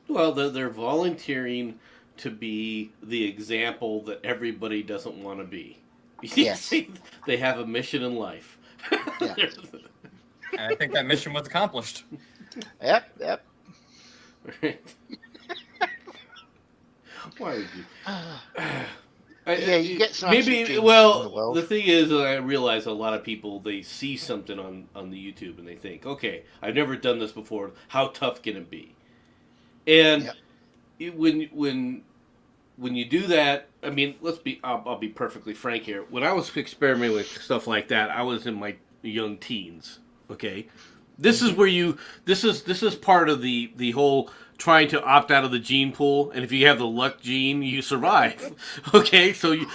S4: Well, they're volunteering to be the example that everybody doesn't want to be.
S1: Yes.
S4: They have a mission in life.
S1: Yeah.
S2: And I think that mission was accomplished.
S1: Yep.
S4: Why would you?
S1: Yeah, you get some
S4: maybe.
S1: absolute geniuses
S4: Well,
S1: in the world.
S4: the thing is, I realize a lot of people, they see something on the YouTube and they think, okay, I've never done this before. How tough can it be? And when you do that, I mean, I'll be perfectly frank here. When I was experimenting with stuff like that, I was in my young teens. Okay, this is where this is part of the whole trying to opt out of the gene pool, and if you have the luck gene, you survive. Okay, so you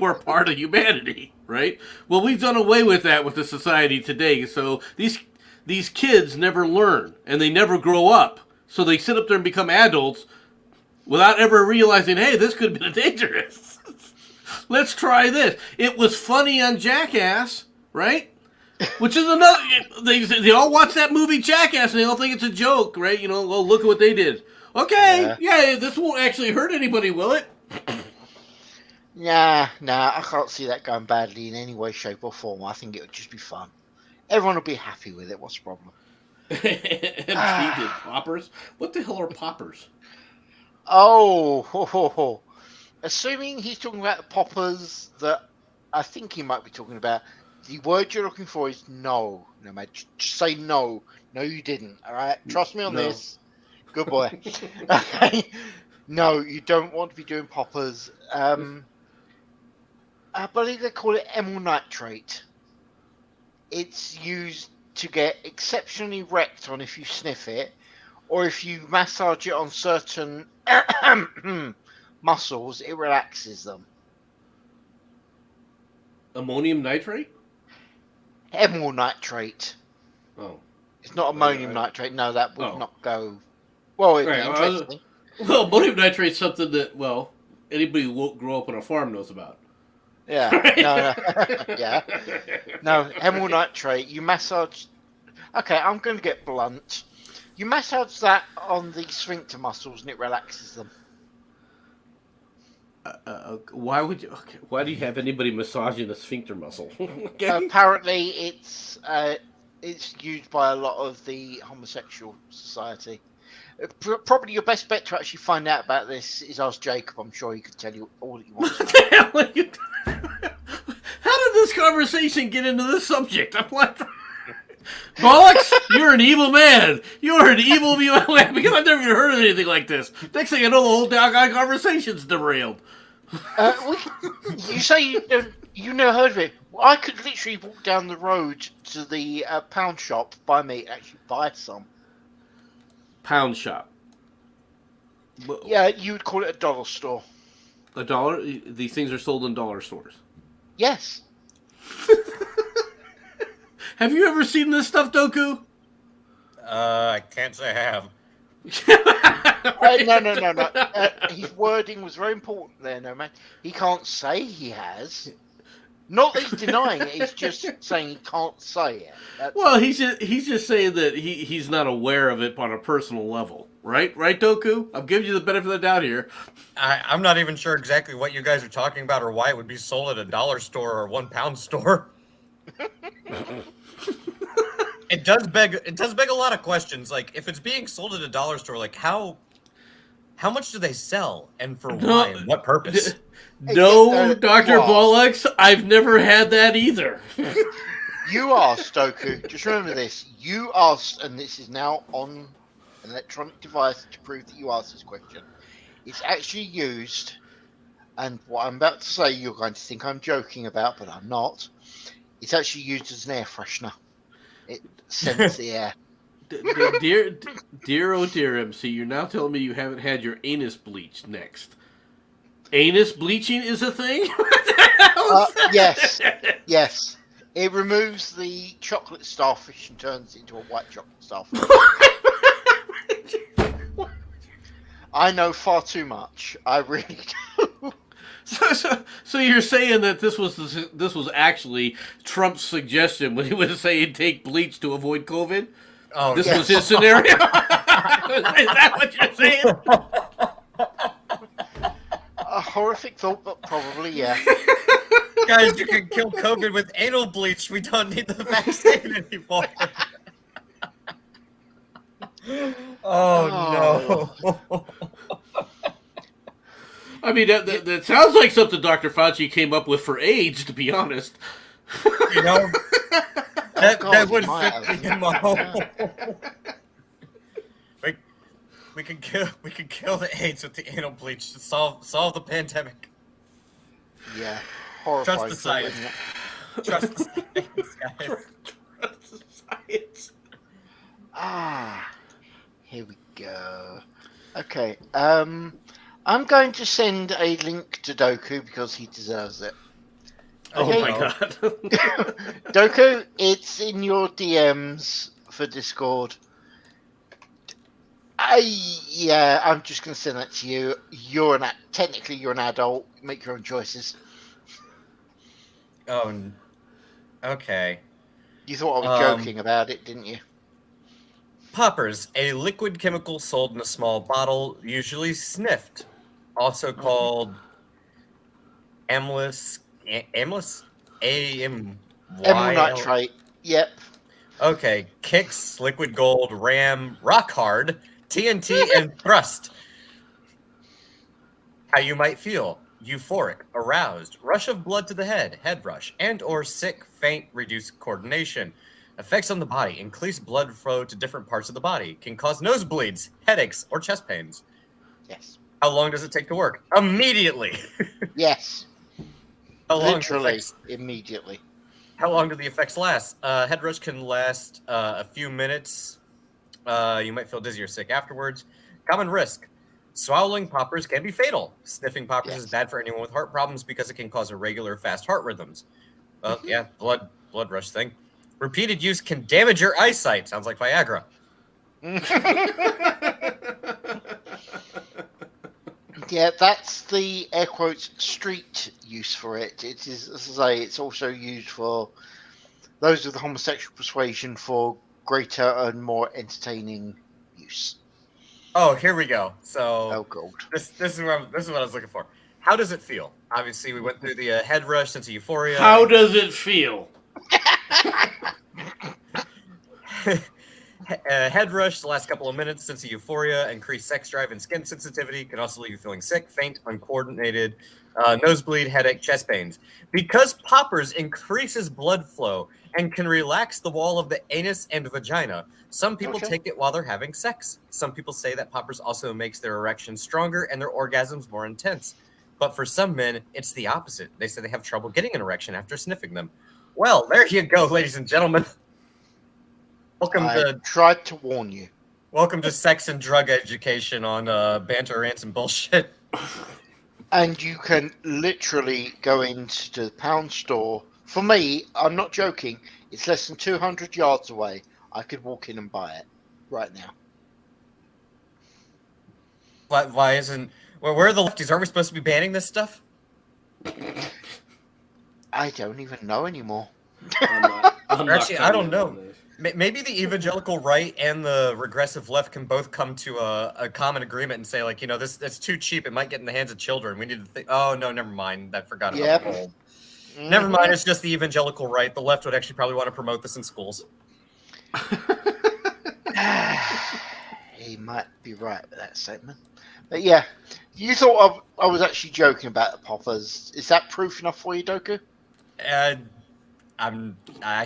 S4: are part of humanity, right? Well, we've done away with that with the society today. So these kids never learn, and they never grow up. So they sit up there and become adults without ever realizing, hey, this could have been dangerous. Let's try this. It was funny on Jackass, right? Which is another. They all watch that movie Jackass and they all think it's a joke, right? You know, well, look at what they did. Okay, yeah, this won't actually hurt anybody, will it?
S1: Nah, I can't see that going badly in any way, shape, or form. I think it would just be fun. Everyone will be happy with it. What's the problem?
S4: MC did poppers. What the hell are poppers?
S1: Oh. Assuming he's talking about the poppers that I think he might be talking about. The word you're looking for is no. No, mate. Just say no. No, you didn't. All right? Trust me on this. Good boy. Okay. No, you don't want to be doing poppers. I believe they call it amyl nitrate. It's used to get exceptionally wrecked on if you sniff it, or if you massage it on certain muscles, it relaxes them.
S4: Ammonium nitrate?
S1: Amyl nitrate.
S4: Oh.
S1: It's not ammonium nitrate. No, that would not go. Well, it'd be interesting.
S4: Well, ammonium nitrate's something that, well, anybody who grew up on a farm knows about.
S1: Yeah. No. Yeah. No, amyl nitrate. You massage. Okay, I'm going to get blunt. You massage that on the sphincter muscles and it relaxes them.
S4: Why would you? Okay, why do you have anybody massaging a sphincter muscle? Okay.
S1: Apparently, it's used by a lot of the homosexual society. Probably your best bet to actually find out about this is ask Jacob. I'm sure he could tell you all that you want to know.
S4: How did this conversation get into this subject? I'm like, Bollocks, you're an evil man. You're an evil man because I've never even heard of anything like this. Next thing I know, the whole doggone conversation's derailed.
S1: You say you never heard of it. I could literally walk down the road to the pound shop, buy meat, and actually buy some.
S4: Pound shop.
S1: Yeah, you would call it a dollar store.
S4: A dollar? These things are sold in dollar stores.
S1: Yes.
S4: Have you ever seen this stuff, Doku?
S2: I can't say I have.
S1: No. His wording was very important there, no man. He can't say he has. Not that he's denying it, he's just saying he can't say it.
S4: Well, he's just saying that he's not aware of it on a personal level. Right, Doku? I'm giving you the benefit of the doubt here.
S2: I'm not even sure exactly what you guys are talking about or why it would be sold at a dollar store or 1 pound store. It does beg a lot of questions. Like, if it's being sold at a dollar store, like how much do they sell and for why and what purpose?
S4: No, Dr. Bollocks, I've never had that either.
S1: You asked, Doku. Just remember this. You asked, and this is now on an electronic device to prove that you asked this question. It's actually used, and what I'm about to say you're going to think I'm joking about, but I'm not. It's actually used as an air freshener. It scents the air.
S4: Dear, oh dear, MC, you're now telling me you haven't had your anus bleached next. Anus bleaching is a thing?
S1: Yes. It removes the chocolate starfish and turns it into a white chocolate starfish. I know far too much. I really do.
S4: So you're saying that this was actually Trump's suggestion when he was saying take bleach to avoid COVID?
S2: Oh,
S4: this was his scenario? Is that what you're saying?
S1: A horrific thought, but probably, yeah.
S2: Guys, you can kill COVID with anal bleach. We don't need the vaccine anymore. Oh, no.
S4: I mean, that sounds like something Dr. Fauci came up with for AIDS, to be honest.
S2: You know, that would fit the MO. We can kill the AIDS with the anal bleach to solve the pandemic.
S1: Yeah, horrifying.
S2: Trust the science. Trust the science, guys.
S4: Trust the science.
S1: Here we go. Okay. I'm going to send a link to Doku because he deserves it.
S4: Oh
S1: Okay.
S4: my
S2: no.
S4: god.
S1: Doku, it's in your DMs for Discord. I'm just going to send that to you. Technically you're an adult. Make your own choices.
S2: Oh, okay.
S1: You thought I was joking about it, didn't you?
S2: Poppers, a liquid chemical sold in a small bottle, usually sniffed, also called amylase, amylase,
S1: Emerald
S2: AMYL.
S1: nitrate. Yep.
S2: Okay, Kicks, Liquid Gold, Ram, Rock Hard, TNT, and Thrust. How you might feel: euphoric, aroused, rush of blood to the head rush, and or sick, faint, reduced coordination. Effects on the body: increase blood flow to different parts of the body, can cause nosebleeds, headaches, or chest pains.
S1: Yes.
S2: How long does it take to work? Immediately.
S1: Yes.
S2: How long
S1: Literally, immediately.
S2: How long do the effects last? Head rush can last a few minutes. You might feel dizzy or sick afterwards. Common risk: swallowing poppers can be fatal. Sniffing poppers is
S1: Yes.
S2: bad for anyone with heart problems because it can cause irregular, fast heart rhythms.
S1: Mhm.
S2: Yeah, blood rush thing. Repeated use can damage your eyesight. Sounds like Viagra.
S1: Yeah, that's the air quotes street use for it. It is, as I say, it's also used for those with homosexual persuasion for greater and more entertaining use.
S2: Oh, here we go. So
S1: Oh, God.
S2: this is what I was looking for. How does it feel? Obviously, we went through the head rush, sense of euphoria.
S4: How does it feel?
S2: Head rush, the last couple of minutes, sense of euphoria, increased sex drive, and skin sensitivity can also leave you feeling sick, faint, uncoordinated, nosebleed, headache, chest pains. Because poppers increases blood flow and can relax the wall of the anus and vagina, some people
S1: Okay.
S2: take it while they're having sex. Some people say that poppers also makes their erections stronger and their orgasms more intense. But for some men, it's the opposite. They say they have trouble getting an erection after sniffing them. Well, there you go, ladies and gentlemen.
S1: I tried to warn you.
S2: Welcome to sex and drug education on banter rants and bullshit.
S1: And you can literally go into the pound store. For me, I'm not joking. It's less than 200 yards away. I could walk in and buy it right now.
S2: Why isn't? Well, where are the lefties? Aren't we supposed to be banning this stuff?
S1: I don't even know anymore.
S4: I'm not
S2: Actually, I don't
S4: commenting on
S2: know.
S4: this.
S2: Maybe the evangelical right and the regressive left can both come to a common agreement and say, like, that's too cheap. It might get in the hands of children. We need to think. Oh no, never mind. I forgot about
S1: Yep.
S2: the whole. Never mind. It's just the evangelical right. The left would actually probably want to promote this in schools.
S1: He might be right with that statement. But yeah, you thought I was actually joking about the poppers. Is that proof enough for you, Doku?
S2: I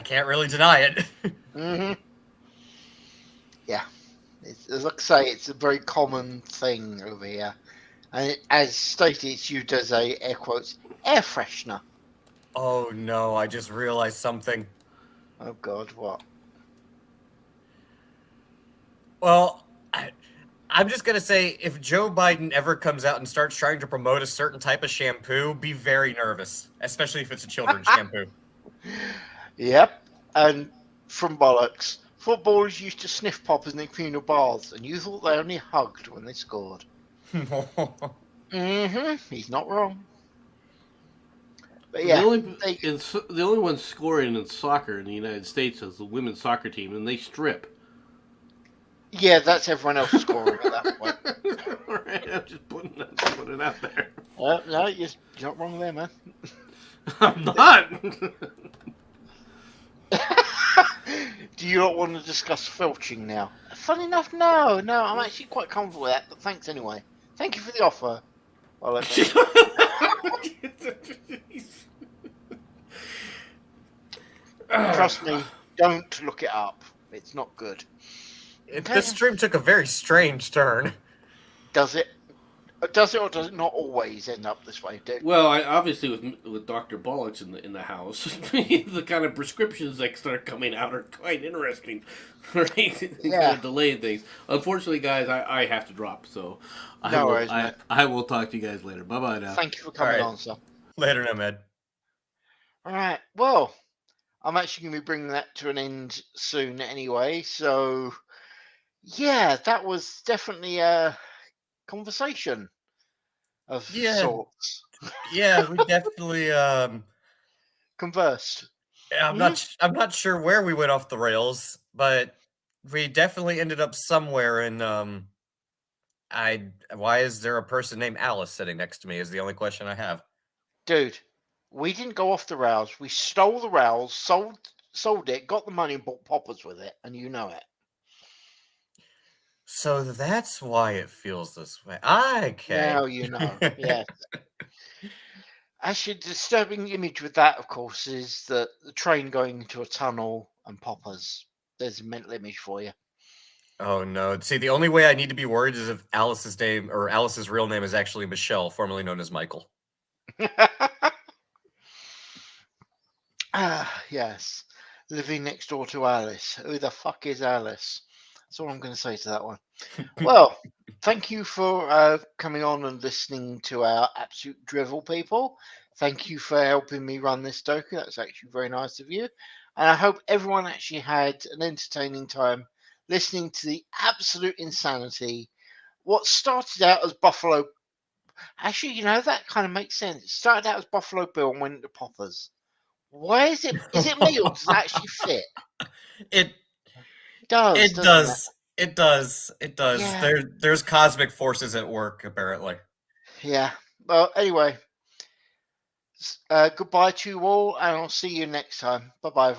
S2: can't really deny it.
S1: Mm-hmm. Yeah. As I say, it's a very common thing over here. And as stated, it's used as a, air quotes, air freshener.
S2: Oh no! I just realized something.
S1: Oh, God, what?
S2: Well, I'm just going to say, if Joe Biden ever comes out and starts trying to promote a certain type of shampoo, be very nervous, especially if it's a children's shampoo.
S1: Yep. And from bollocks, footballers used to sniff poppers in their communal baths, and you thought they only hugged when they scored. Mm-hmm. He's not wrong. But yeah,
S4: The only one scoring in soccer in the United States is the women's soccer team, and they strip.
S1: yeah, that's everyone else scoring at that point.
S4: All right, I'm just putting it out there.
S1: No, you're not wrong there, man.
S4: I'm not.
S1: Do you not want to discuss filching now? Funny enough, no, I'm actually quite comfortable with that, but thanks anyway. Thank you for the offer. Trust me, don't look it up. It's not good.
S2: This stream took a very strange turn.
S1: Does it? Does it or does it not always end up this way, Dick?
S4: Well, obviously with Dr. Bollocks in the house, the kind of prescriptions that start coming out are quite interesting, right?
S1: Yeah.
S4: Kind of delaying things. Unfortunately, guys, I have to drop, so
S1: No worries, mate.
S4: I will talk to you guys later. Bye bye now.
S1: Thank you for coming
S2: Alright.
S1: on, sir.
S2: Later, Nomad.
S1: All right. Well, I'm actually going to be bringing that to an end soon anyway. So, yeah, that was definitely a conversation of
S2: Yeah.
S1: sorts.
S2: Yeah, we definitely
S1: Conversed.
S2: I'm not sure where we went off the rails, but we definitely ended up somewhere in why is there a person named Alice sitting next to me is the only question I have.
S1: Dude, we didn't go off the rails. We stole the rails, sold it, got the money, and bought poppers with it, and you know it.
S2: So that's why it feels this way. Okay.
S1: Now you know. Yes. Actually, the disturbing image with that, of course, is that the train going into a tunnel and poppers. There's a mental image for you.
S2: Oh no. See, the only way I need to be worried is if Alice's name or Alice's real name is actually Michelle, formerly known as Michael.
S1: Yes. Living next door to Alice. Who the fuck is Alice? That's all I'm going to say to that one. Well, thank you for coming on and listening to our absolute drivel, people. Thank you for helping me run this doku. That's actually very nice of you. And I hope everyone actually had an entertaining time listening to the absolute insanity. What started out as Buffalo. Actually, that kind of makes sense. It started out as Buffalo Bill and went into Poppers. Why is it? Is it me or does it actually fit?
S2: It
S1: does.
S2: It does. It does. It does.
S1: Yeah.
S2: There's cosmic forces at work, apparently.
S1: Yeah. Well, anyway, goodbye to you all, and I'll see you next time. Bye bye.